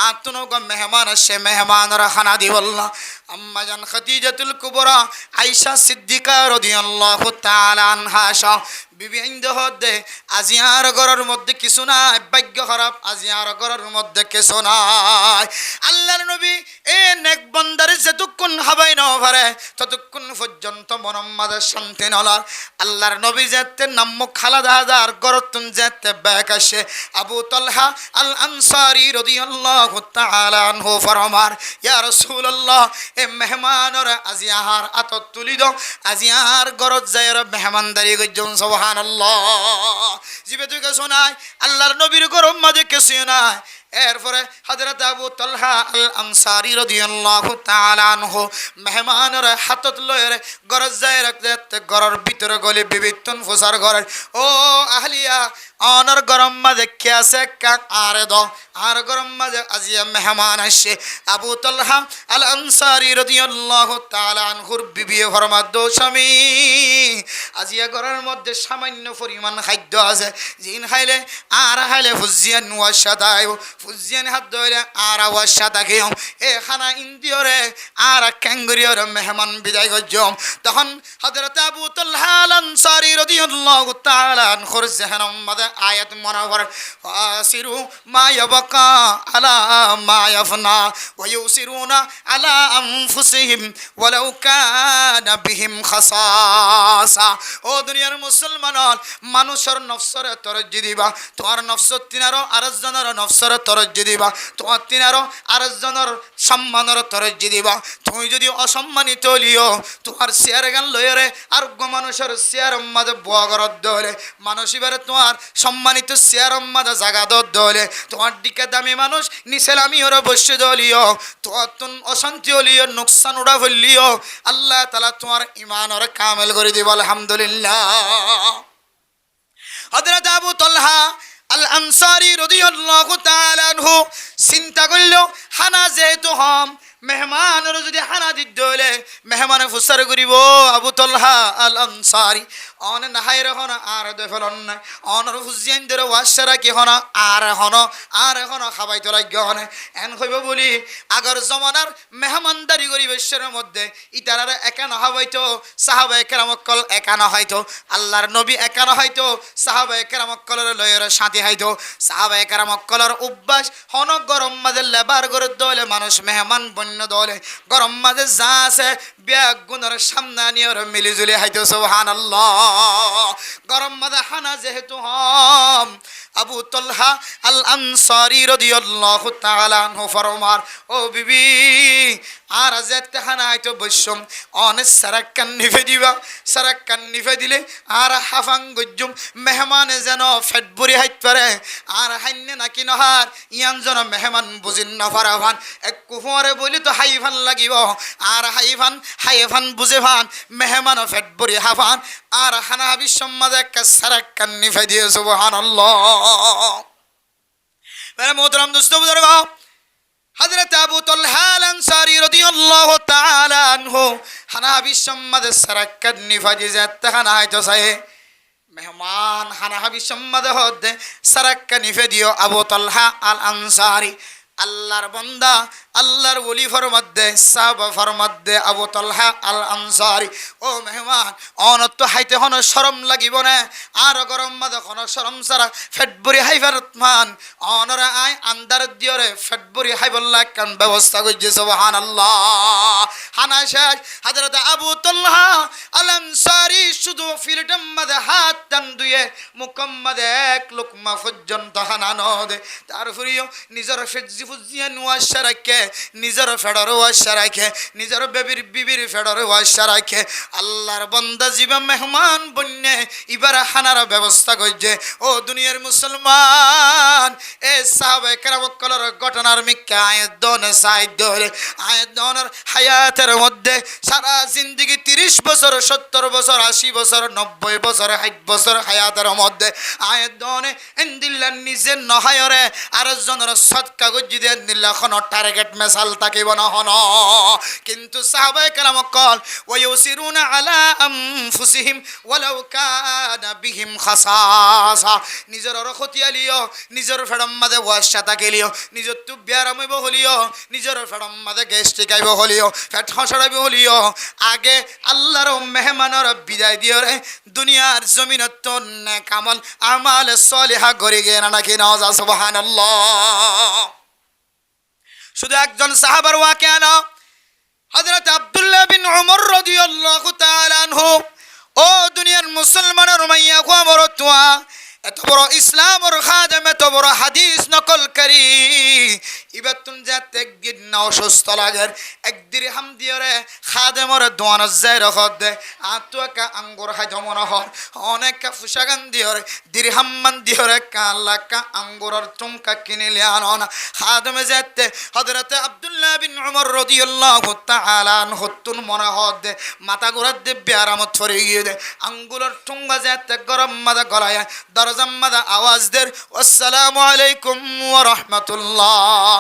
আতুন গো মেহমান আসে মেহমানর খানা দি বললা আম্মা জান খাদিজাতুল কুবরা আয়েশা সিদ্দিকা রাদিয়াল্লাহু তাআলা আনহা বিবি ইন্দ হদে আজিয়ার ঘরের মধ্যে কিছু নাই ভাগ্য খারাপ আজিয়ার ঘরের মধ্যে কিছু নাই আল্লাহর নবী এ নেক বান্দারে যতক্ষণ হাবাই না পারে ততক্ষণ পর্যন্ত মোহাম্মদের শান্তি নলার আল্লাহর নবী যেতে নাম খালাদা হাজার গরতুন যেতে ব্যাক আসে আবু তালহা আল আনসারী রাদিয়াল্লাহু তাআলা আনহু ফরমার ইয়া রাসূলুল্লাহ এ মেহমানর আজিয়ার আতত তুলি দাও আজিয়ার গরত যায়র মেহমানদারি গজন সুবহানাল্লাহ জিবে তুই শোনাই আল্লাহর নবীর গরম মাঝে কিছু নাই এরপরে হযরত আবু তালহা আল আনসারী রাদিয়াল্লাহু তাআলা আনহু মেহমানের হাতত লয়ে গরজ যায় রাখতে গরর ভিতরে গলি বিবিতন ফুসার ঘর ও আহলিয়া অনর গরম মাঝে কে আছে কাক আরে দ আর গরম মাঝে আজিয়া মেহমান আসে আবু তালহা আল আনসারী রাদিয়াল্লাহু তাআলা আনহুর বিবি ফরমাদ দো স্বামী আজিয়া ঘরের মধ্যে সামান্য পরিমাণ খাদ্য আছে জিন খাইলে আর খাইলে ফুজিয়ান ওয়াশাদাই ফুজিয়ান হাত ধরে আর ওয়াশাদা খেও এ খানা ইন্দিয়রে আর ক্যাঙ্গুরিয়র মেহমান বিদায় গজম তখন হযরত আবু তালহা আল আনসারী রাদিয়াল্লাহু তাআলা আনহুর জহনম মাদে আয়াত মুনাওয়ার ফাসিরু মা ইয়াবকা আলা মা ইয়াফনা ওয়া ইউসিরুনা আলা আনফুসিহিম ওয়ালাউ কানা বিহিম খাসাসা ও দুনিয়ার মুসলমান মানুষের নফসরে তরজ্জি দিবা তোমার নফস তিনারো আরেকজনের নফসরে তরজ্জি দিবা তোমার তিনারো আরেকজনের সম্মানের তরজ্জি দিবা তুমি যদি অসম্মানিত লিও তোমার শেয়ার গান লয়রে আর মানুষের শেয়ার মাঝে বগরত দলে মানুষ এবারে তোমার সম্মানিত শেয়ার মাঝে জাগা দলে তোমার দিকে দামি মানুষ নিসেলামি ওরা বসে দলিও তোমার অশান্তি হলিও নোকসান উড়া ফেললিও আল্লাহ তাআলা তোমার ঈমান আর কামেল করে দিব আলহামদুলিল্লাহ হযরত আবু তালহা আল আনসারী রাদিয়াল্লাহু তাআলা আনহু চিন্তা করলো হানা যেহেতু হম মেহমানের যদি হানা দিতে হলে মেহমানে ফুসার করিব আবু তালহা আল আনসারী অন নাহাই রহন আর দেফলন না অনর হুজিয়ানদের ওয়াশরা কি হন আর হন খাবাই তো লাগ হন এন কইব বলি আগর জমানার মেহমানদারি পরিবেশের মধ্যে ইতারার একা না হইতো সাহাবায়ে কেরামকল একা না হইতো আল্লাহর নবী একা না হইতো সাহাবায়ে কেরামকলের লয়ের সাথী হইতো সাহাবায়ে কেরামকলের অভ্যাস হন গরম মাঝে লেবার করে দলে মানুষ মেহমান বন্য দলে গরম মাঝে যা আছে ব্যাগ গুণের সামনে নিয়ে মিলিজুলি হইতো সুবহানাল্লাহ গরম মাঝে হানা যেহেতু হম আবু তালহা আল আনসারী রাদিয়াল্লাহু তাআলা আনহু ফরমার ও বিবি আর যেতে হানা আইতো বসম অনেক সারাক্কান নিভে দিলে আর হাফাং গজ্জুম মেহমানে যেন ফেট বুড়ি হাইত পারে আর হাইনে নাকি নহার ইয়ান যেন মেহমান বুঝিন না পারাভান এক কুফরে বলি তো হাইফান লাগিব আর হাইফান বুঝে ভান মেহমান ফেট বুড়ি হাফান আর হানা বিশ্বমাদে একটা সারাক্কান নিভে দিয়ে সুবহানাল্লাহ মেরে মোহতরম দোস্ত বুজুর্গ হযরত আবু তালহা আল আনসারী রাদিয়াল্লাহু তাআলা আনহু হানাহাবি সম্মাদে সারাক্কাত নিফাজি যাতে হানাহাইতো চাই মেহমান হানাহাবি সম্মাদে হদে সারাক্কা নিফে দিও আবু তালহা আল আনসারি আল্লাহর বান্দা আল্লাহর ওলি ফরমাদ্দে সাহাবা ফরমাদ্দে আবু তালহা আল আনসারি ও মেহমান অনত হাইতে হন শরম লাগিব না আর গরম মাদে হন শরম সারা ফেটবুরি হাইবার মান অনরা আই আন্দার দিয়রে ফেটবুরি হাইবল্লাহ কান ব্যবস্থা কইছে সুবহানাল্লাহ হানা শেখ হযরত আবু তালহা আল আনসারি শুধু ফিলটাম মাদে হাত টান দুয়ে মুকম্মদে এক লুকমা পর্যন্ত হানানো দে তারপরেও নিজের ফেজি ফুজিয়া নুয়াশা রাখে নিজের ফেডার ওয়াশা রাখে নিজের বেবির বিবির ফেডার ওয়াশা রাখে আল্লাহর বান্দা জিবা মেহমান বন্যে এবার হানার ব্যবস্থা করছে ও দুনিয়ার মুসলমান এ সাহাবায়ে কেরাম কলর ঘটনার মিক্কা আয়াত দনে সাইদ ধরে আয়াত দনের হায়াতের মধ্যে সারা জিন্দেগি 30 বছর 70 বছর 80 বছর 90 বছর 60 বছর হায়াতের মধ্যে আয়াত দনে ইনদিল্লাহ নিজে নহায়রে আর জনের সদকা গজ্জি দেন দিল্লাহ কোন টার্গেট মেসাল তাকিব না হন কিন্তু সাহাবায়ে কেরাম কল ওয়ায়ুসিরুনা আলা আনফুসিহিম ওয়ালাউ কানা বিহিম খাসাসা নিজের রখতিয়ালিও নিজের ফেডম মাদে ওয়াশা তাকিলিও নিজের তু বিয়ারামইব হলিও নিজের ফেডম মাদে গেস্টি গাইব হলিও ফেট হসড়াইব হলিও আগে আল্লাহর মেহমানের বিদায় দিও রে দুনিয়ার জমিনত নেক আমল আমাল সলিহা গরি গে না নাকি নাওজা সুবহানাল্লাহ শুধু একজন সাহাবার ওয়াকিয়া না হযরত আব্দুল্লাহ বিন উমর রাদিয়াল্লাহু তাআলা আনহু ও দুনিয়ার মুসলমানের মাইয়া কো আমরতুয়া এত বড় ইসলামের খাদেম এত বড় হাদিস নকলকারী ইবাতুন জাতে গিন না অসুস্থ লাগের এক দিরহাম দিয়রে খাদেমর দোয়ান যায় রখদ দে আতুকা আঙ্গুর হাজমন হর অনেক ফুসাগান দিয়রে দিরহাম মান দিয়রে কালাকা আঙ্গুরর চুমকা কিনিলে আনন খাদেমে জাতে হযরত আব্দুল্লাহ বিন উমর রাদিয়াল্লাহু তাআলা আনহু তুন মনে হদ দে মাথা গুরাত দে বিয়ারামত ফরে গিয়ে দে আঙ্গুরর চুঙ্গা জাতে গরম মাদা গলায় দরজাম্মাদা আওয়াজ দের আসসালামু আলাইকুম ওয়া রাহমাতুল্লাহ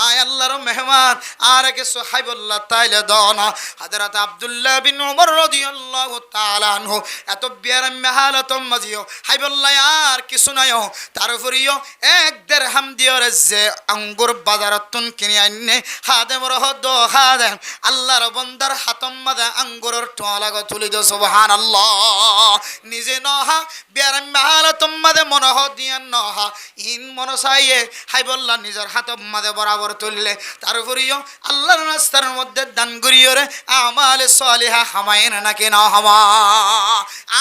আয় আল্লাহর মেহমান আর কে সাহাবুল্লাহ তাইলে দনা হযরত আব্দুল্লাহ বিন উমর রাদিয়াল্লাহু তাআলা আনহু এত বিয়ারাম হালত মাজিও হাইবুল্লাহ আর কিছু নাইও তারপরেও এক দিরহাম দিয়রে যে আঙ্গুর বাজারতুন কিনে আননে খাদেম রহদ খাদেম আল্লাহর বান্দার হাতম মাদা আঙ্গুরের টোলা গো তুলি দো সুবহানাল্লাহ নিজে নহা বিয়ারাম হালতম মাদে মনহ দিয়ান নহা ইন মনসাইয়ে হাইবুল্লাহ নিজের হাতম মাদে বরাবর তুললে তারপরেও আল্লাহর রাস্তার মধ্যে দান করিয়রে আমাল সালিহা হামায়েন নাকি না হামা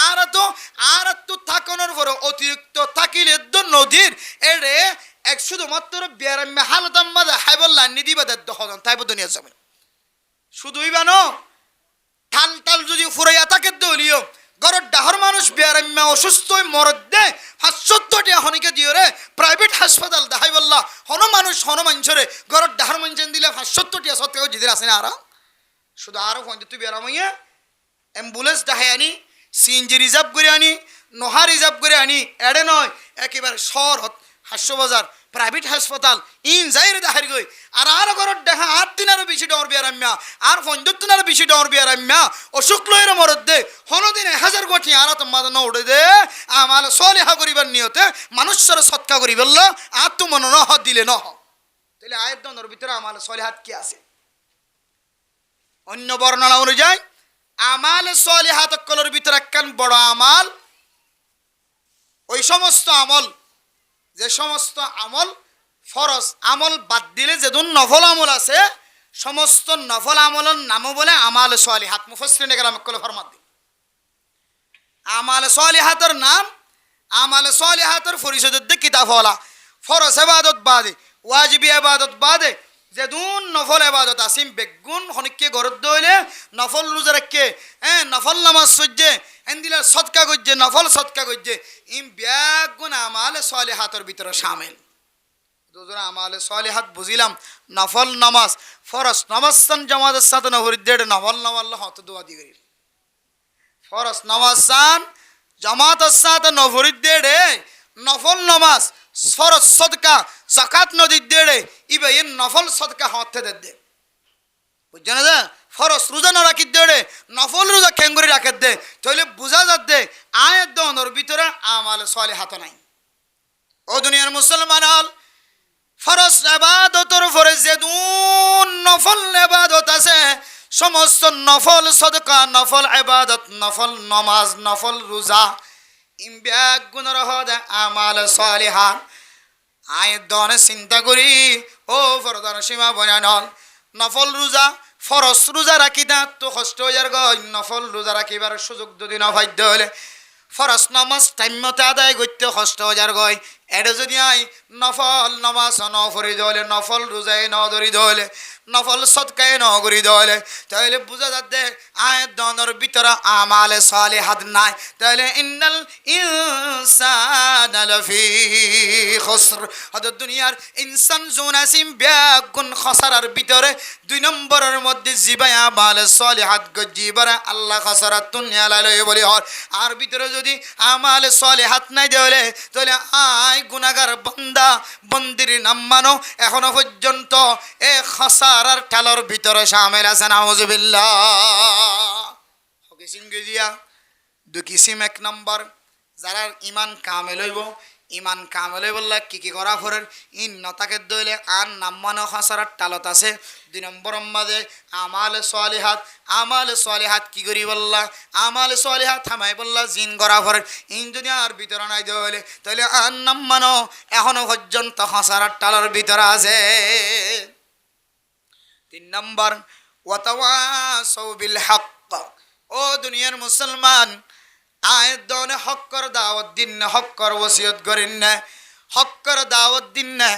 আর তো থাকানোর পর অতিরিক্ত থাকিলে নদীর এড়ে এক শুধুমাত্র বিয়ারামে হালতাম মাদে হাইবুল্লাহ নিদিবাদে দহন তাইব দুনিয়া জমিন শুধুই বানো টাল টাল যদি ফুরাইয়া থাকে দলিও গরর ডাহর মানুষ বিয়ারাম্মা অসুস্থ মরদে 570টি হনিকে দিও রে প্রাইভেট হাসপাতাল দেখাই বললা হন মানুষ হন মানুষরে গরর ডাহর মানুষ দিলে 570টি সত্যি জিদির আছে না আর শুধু আরো ফোন তুই বিয়ারামাইয়া অ্যাম্বুলেন্স দেখাই আনি সিএনজি রিজার্ভ করে আনি নোহা রিজার্ভ করে আনি এড়ে নয় একেবারে শহর হাস্যবাজার প্রাইভেট হাসপাতাল ইন যাইরে দেখাই গই আর গরর দেখা 8 দিনেরও বেশি ডর বিয়ারাম্মা আর 15 দিনেরও বেশি ডর বিয়ারাম্মা অসুখ লয়ের মরদে হনদিনে 1000 কোটি আর তো মাদন উড়ে দে আমাল সলিহা করিবার নিয়তে মানুষের সৎকা করি বলল আর তো মন নহ দিলে নহ তাহলে আয়াত দনের ভিতরে আমাল সলিহাত কি আছে অন্য বর্ণনা অনুযায়ী আমাল সলিহাত কলর ভিতরে একখান বড় আমাল ওই সমস্ত আমল যে সমস্ত আমল ফরজ আমল বাদ দিলে যেদুন নফল আমল আছে সমস্ত নফল আমলের নামও বলে আমাল সালিহাত মুফাসসিরিনে কেরাম কলে ফরমাত দিন আমাল সালিহাতের নাম আমাল সালিহাতের পরিচয় দে কিতাব হলা ফরজ ইবাদত বাদে ওয়াজিব ইবাদত বাদে যেদুন নফল ইবাদত আসিম বেগুন হনিকে গরদ দইলে নফল রোজা রাখকে নফল নামাজ সজ্জে এন্দিলা সদকা গজ্জে নফল সদকা গজ্জে ইম বেগুন আমাল সালিহাতের ভিতরে শামিল দুজনা আমাল সালিহাত বুঝিলাম নফল নামাজ ফরজ নামাজ সান জামাতের সাথে নহরি দেড় নফল নামাজ হত দোয়া দি গরিল ফরজ নামাজ সান জামাতের সাথে নহরি দেড়ে নফল নামাজ ফরজ সদকা যাকাত নদী দেড়ে ইবে ইন নফল সদকা হতে দে বুঝছেন না ফরজ রোজা না রাখি দে নফল রোজা খেঙ্গুরি রাখে দে তাহলে বোঝা যাচ্ছে আয়ের দনের ভিতরে আমাল সালিহাত নাই। ও দুনিয়ার মুসলমান হল ফরজ ইবাদতর পরে যে নফল ইবাদত আছে সমস্ত নফল সদকা নফল ইবাদত নফল নামাজ নফল রোজা ইমব্যাগ গুণর হদে আমাল সালিহা আয়ের দনে চিন্তা করি ও ফরদার সীমা বয়ানল নফল রোজা ফরজ রোজা রাখি দা তো কষ্ট হয়ে যার গই নফল রোজা রাখিবার সুযোগ যদি না ভাগ্য হলে ফরজ নামাজ টাইম মতো আদায় করতে কষ্ট হয়ে যার গই এটা যদি আই নফল নামাজ ন ফরি দলে নফল রোজায় ন ধরি দলে নফল সদকায় ন করি দলে তাহলে বোঝা যাচ্ছে আয়ের দনের ভিতরে আমালে সালিহাত নাই তাহলে ইন্নাল ইনসানা লাফি খুসর হদ দুনিয়ার ইনসান জুনাসিম ব্যাগুন খসারার ভিতরে 2 নম্বরের মধ্যে জিবাই আমালে সালিহাত গজিবারে আল্লাহ খসারাত দুনিয়া লাইলে বলি হর আর ভিতরে যদি আমালে সালিহাত নাই দেলে তাহলে আয় গুনাহগার বান্দা বন্দির নাম মানো এখনো পর্যন্ত এ খসারার ঠালর ভিতরে শামিল আছে নাউজুবিল্লাহ হকিসিম গিয়া দুকিসিম 1 নম্বর যারা ঈমান কামেল হইব ঈমান কামেল বললা কি করা ফরের ইন নতাকে দইলে আন নাম মানো খসারার টালত আছে 2 নম্বর মাঝে আমাল সালিহাত কি করি বললা আমাল সালিহাত থামাই বললা জিন করা ফরের ইন যদি আর ভিতরে নাই দইলে তাহলে আন নাম মানো এখনো পর্যন্ত খসারার টালর ভিতরে আছে। 3 নম্বর ওয়াতাওয়াসাউ বিল হক ও দুনিয়ার মুসলমান আয়ের দনে হক্কর দাওয়াত দিন না হক্কর ওসিয়ত করেন না হক্কর দাওয়াত দিন না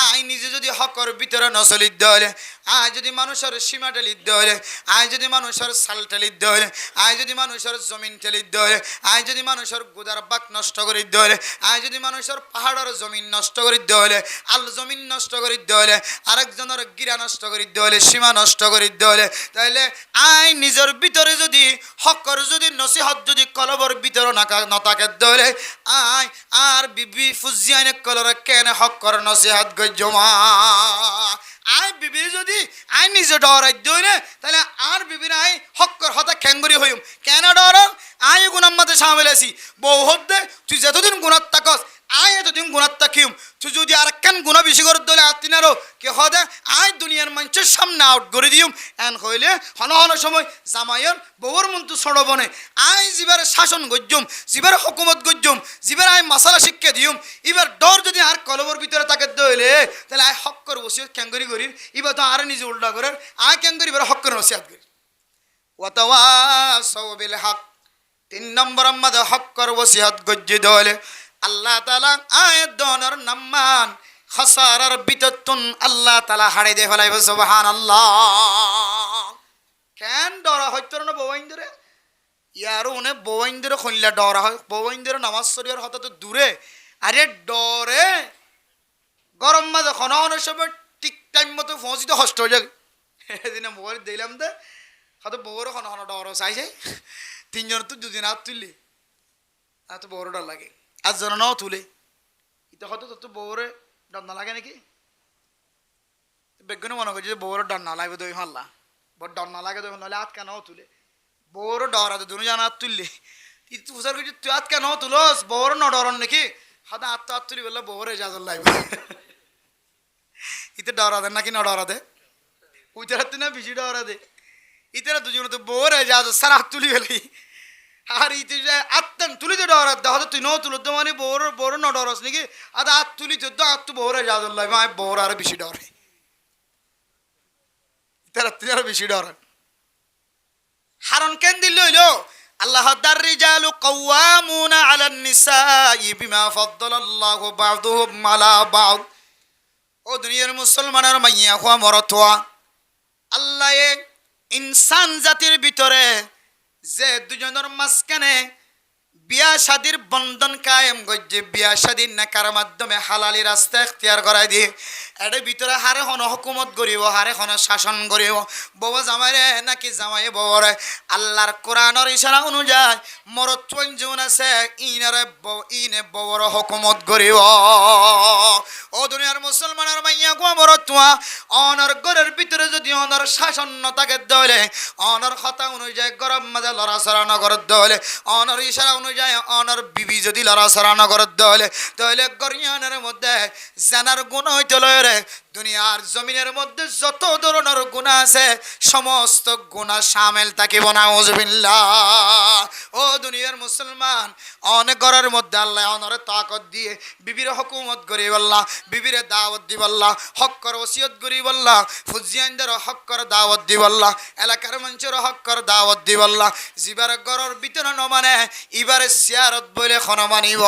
আয় নিজে যদি হকর ভিতরে নচলিত দলে আয় যদি মানুষের সীমা টেলিত দলে আয় যদি মানুষের সাল টেলিত দলে আয় যদি মানুষের জমিন টেলিত দলে আয় যদি মানুষের গুদার বাক নষ্ট করে দলে আয় যদি মানুষের পাহাড়ের জমিন নষ্ট করে দলে আল জমিন নষ্ট করে দলে আরেকজনের গিরা নষ্ট করে দলে সীমা নষ্ট করে দলে তাহলে আয় নিজের ভিতরে যদি হকর যদি নসিহত যদি কলবর ভিতরে নতাকে দলে আয় আর বিবি ফুজিয়ানে কলরে কেন হকর নসিহত জমা আয় বিবি যদি আয় নিজে ডরাই দই না তাহলে আর বিবির আয় হক্কর হতা খেঙ্গুরি হইম কেন ডর আয় গুণার মধ্যে সামিল আছি বউ হতে তুই যতদিন গুণার তাকস আয় এতদিন গুণার তাকিম তুই যদি আর কেন গুণা বেশি করে দলে আতিনারও কে হদে আয় দুনিয়ার মানুষের সামনে আউট করে দিম এন হইলে হন হন সময় জামাইয়ের বউর মন্তু ছড়বনে আয় জিবার শাসন গজ্জুম জিবার হুকুমত গজ্জুম জিবার আয় মাসালা শিক্ষা দিম এবার ডর যদি আর কলবর ভিতরে তাকে দইলে তাহলে আয় হক্কর ওসিয়ত ক্যাঙ্গরি করির এবার তো আর নিজে উল্টা করার আয় ক্যাঙ্গরি এবার হক্কর নসিহত করি ওয়াতাওয়াসাউ বিল হক 3 নম্বর আমাদের হক্কর ওসিয়ত গজ্জি দলে আল্লাহ তাআলা আয়াত দনের নাম্মান খসারার বিততুন আল্লাহ তাআলা হাড়ে দে ফেলাইব সুবহানাল্লাহ কেন ডরা হইতো না বওয়াইন্দরে ইয়ারও উনি বওয়াইন্দরে খইলা ডরা হয় বওয়াইন্দরে নামাজ শরীয়র হতা তো দূরে আরে ডরে গরম মাঝে খননের সময় ঠিক টাইম মতো পৌঁছিতে কষ্ট হয়ে যায় এদিনে মোবাইল দিলাম দে হয়তো বউরও খন ডর চাইছে 3 জন তো 2 দিন হাত তুললি আর তো বউরও ডর লাগে আর জন নাও তুলে এটা হয়তো তোর তো বউরে ডর না লাগে নাকি বেগুনে মনে করছি যে বউরে ডর না লাগবে দই হল্লা বড় ডর না লাগে দই হলে হাত কেন তুলে বউরও ডর আছে দুনো জানা হাত তুললি তুই প্রচার করছি তুই হাত কেন তুলস বউরও ন ডরন নাকি হাতে হাত তুলি বললে বউরে ইজাজত লাগবে ইতে ডর আছে নাকি না ডর আছে উইতার হাতে না বেশি ডর আছে ইতারা দুজন তো বউরে ইজাজত সারা হাত তুলি ফেলি আর ইতে আত্মন তুলি তো ডর হয়তো তুই ন তুলো তো মানে বউর ন ডরস নাকি আদা হাত তুলি তো হাত তো বউরে ইজাজত লাগবে আমি বউর আরো বেশি ডরে ইতারা তুই আরো বেশি ডর হারন কেন দিল হইলো আল্লাহ দার রিজালু কাওয়ামুনা আলান নিসাই বিমা ফাদ্দালাল্লাহু বা'দুহুম আলা বা'দ ও দুনিয়ার মুসলমানের মাইয়া হওয়া মরতোয়া আল্লাহ ইনসান জাতির ভিতরে যে দুজনের মাঝখানে বিয়া শাদির বন্ধন কায়েম গজ্জে বিয়া শাদির নাকার মাধ্যমে হালালি রাস্তা এখতিয়ার করাই দিয়ে এর ভিতরে হারে হন হুকুমত করিব হারে হন শাসন করিব বাবা জামাইরে নাকি জামাই বরে আল্লাহর কোরআনের ইশারা অনুযায়ী মরত পঞ্জুন আছে ইনে বড় হুকুমত করিব ও দুনিয়ার মুসলমানের মাইয়া গো মরত তুয়া অনর ঘরের ভিতরে যদি অনর শাসন ন থাকে দলে অনর কথা অনুযায়ী গরম মাঝে লড়াচড়া নগর দলে অনর ইশারা অনুযায়ী অনর বিবি যদি লড়াচড়া নগর দলে তাহলে গরিয়ানের মধ্যে জানার গুণ হইতে লয় দুনিয়ার জমিনের মধ্যে যত ধরনের গুণা আছে সমস্ত গুণা শামিল থাকিব নাউজুবিল্লাহ ও দুনিয়ার মুসলমান অনেক ঘরের মধ্যে আল্লাহ অনরে তাকত দিয়ে বিবির হুকুমত করিব আল্লাহ বিবিরে দাওয়াত দিব আল্লাহ হক কর ওসিয়ত করিব আল্লাহ ফুজিয়ানদের হক কর দাওয়াত দিব আল্লাহ এলাকার মানুষের হক কর দাওয়াত দিব আল্লাহ জিবার ঘরের ভিতরে ন মানে ইবারে সিয়ারত বলে খন মানিব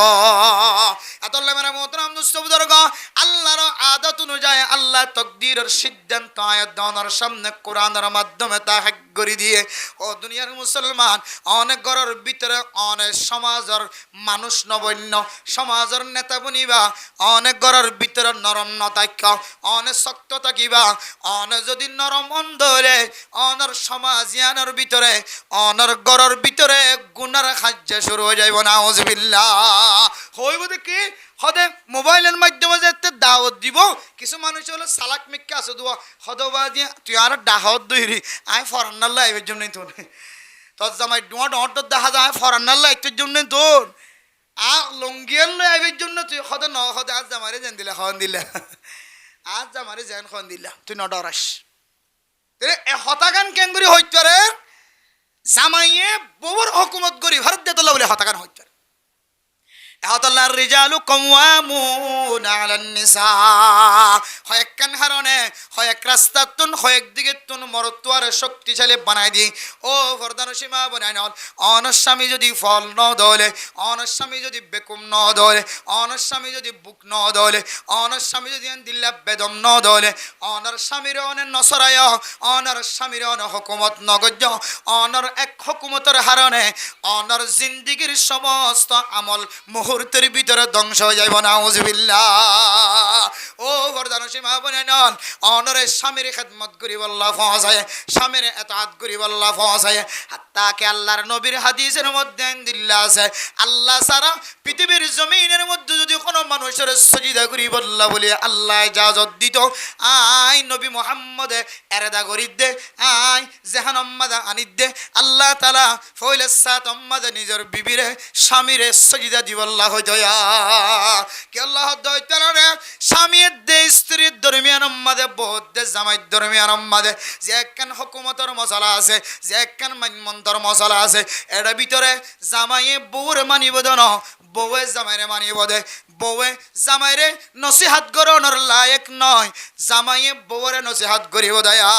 আতল্লাহ মেরা মোহতারাম দোস্ত বুজুর্গ আল্লাহর আদত অনুযায়ী আল্লাহ তকদিরের সিদ্ধান্ত আয়াতের সামনে কোরআনের মাধ্যমে তা হক করে দিয়ে ও দুনিয়ার মুসলমান অনেক ঘরের ভিতরে অনেক সমাজের মানুষ নবন্য সমাজের নেতা বনিবা অনেক ঘরের ভিতরে নরম নতাক্য অনেক শক্ত থাকিবা অনেক যদি নরম অন্ধরে অনর সমাজিয়ানের ভিতরে অনর ঘরের ভিতরে গুনার কার্য শুরু হয়ে যাইব নাউজুবিল্লাহ হইব দেখি হদে মোবাইলের মাধ্যমে যেতে দাওয়াত দিব কিছু মানুষ হলো সালাক মিক্কা আছে দুয়া হদবা দিয়ে তুই আর দাহত দইরি আই ফরান্নার লাইভের জন্য তোর তোর জামাই ডুয়া ডট দেখা যায় ফরান্নার লাইভের জন্য তোর লঙ্গিয়ার লাইভের জন্য তুই হদে ন হদে আজ জামারে যেন দিলে খন দিলা আজ জামারে যেন খন দিলা তুই ন ডরাস হতাগান কেঙ্গুরি হইতরে জামাইয়ে বউর হুকুমত করি ভারত দেতলা বলে হতাগান হইতরে আল্লাহর রিজালু কাওয়ামুন আলান নিসা হয় একখান হারনে হয় এক রাস্তা তুন হয় একদিকে তুন মরতুয়ার শক্তিশালী বানাই দি ও ফরদান সীমা বানাই নল অনস্বামী যদি ফল ন দলে অনস্বামী যদি বেকুম ন দলে অনস্বামী যদি বুক ন দলে অনস্বামী যদি দিল্লা বেদম ন দলে অনর স্বামীর অনে নসরায় অনর স্বামীর অন হুকুমত নগজ্য অনর এক হুকুমতের হারনে অনর জিন্দিগির সমস্ত আমল মুহূর্তের ভিতরে ধ্বংস হয়ে যাইব নাউজুবিল্লাহ ও ফরদান সীমা বানাই নল অনরে স্বামীর খেদমত করিব আল্লাহ ফসায় স্বামীর এতাআত করিব আল্লাহ ফসায় হাত্তাকে আল্লাহর নবীর হাদিসের মধ্যে দিল্লা আছে আল্লাহ সারা পৃথিবীর জমিনের মধ্যে যদি কোনো মানুষের সজিদা করিব আল্লাহ বলে আল্লাহ ইজাজত দিত আই নবী মুহাম্মদে এরদা করিদ দে আই জাহান্নামদা আনিদ দে আল্লাহ তাআলা ফয়লে সাত উম্মদ নিজের বিবিরে স্বামীরে সজিদা দিব আল্লাহ হইতো কে আল্লাহ দইতারা রে স্বামীর দে স্ত্রীর দরমিয়ান উম্মদে বহুত দে জামাইর দরমিয়ান উম্মদে যে একখান হুকুমতের মশলা আছে যে একখান মানমন্তর মশলা আছে এর ভিতরে জামাইয়ে বউর মানিব দন বউয়ে জামাইরে মানিব দে বউয়ে জামাইরে নসিহাত করানোর লায়ক নয় জামাইয়ে বউরে নসিহাত করিব দয়া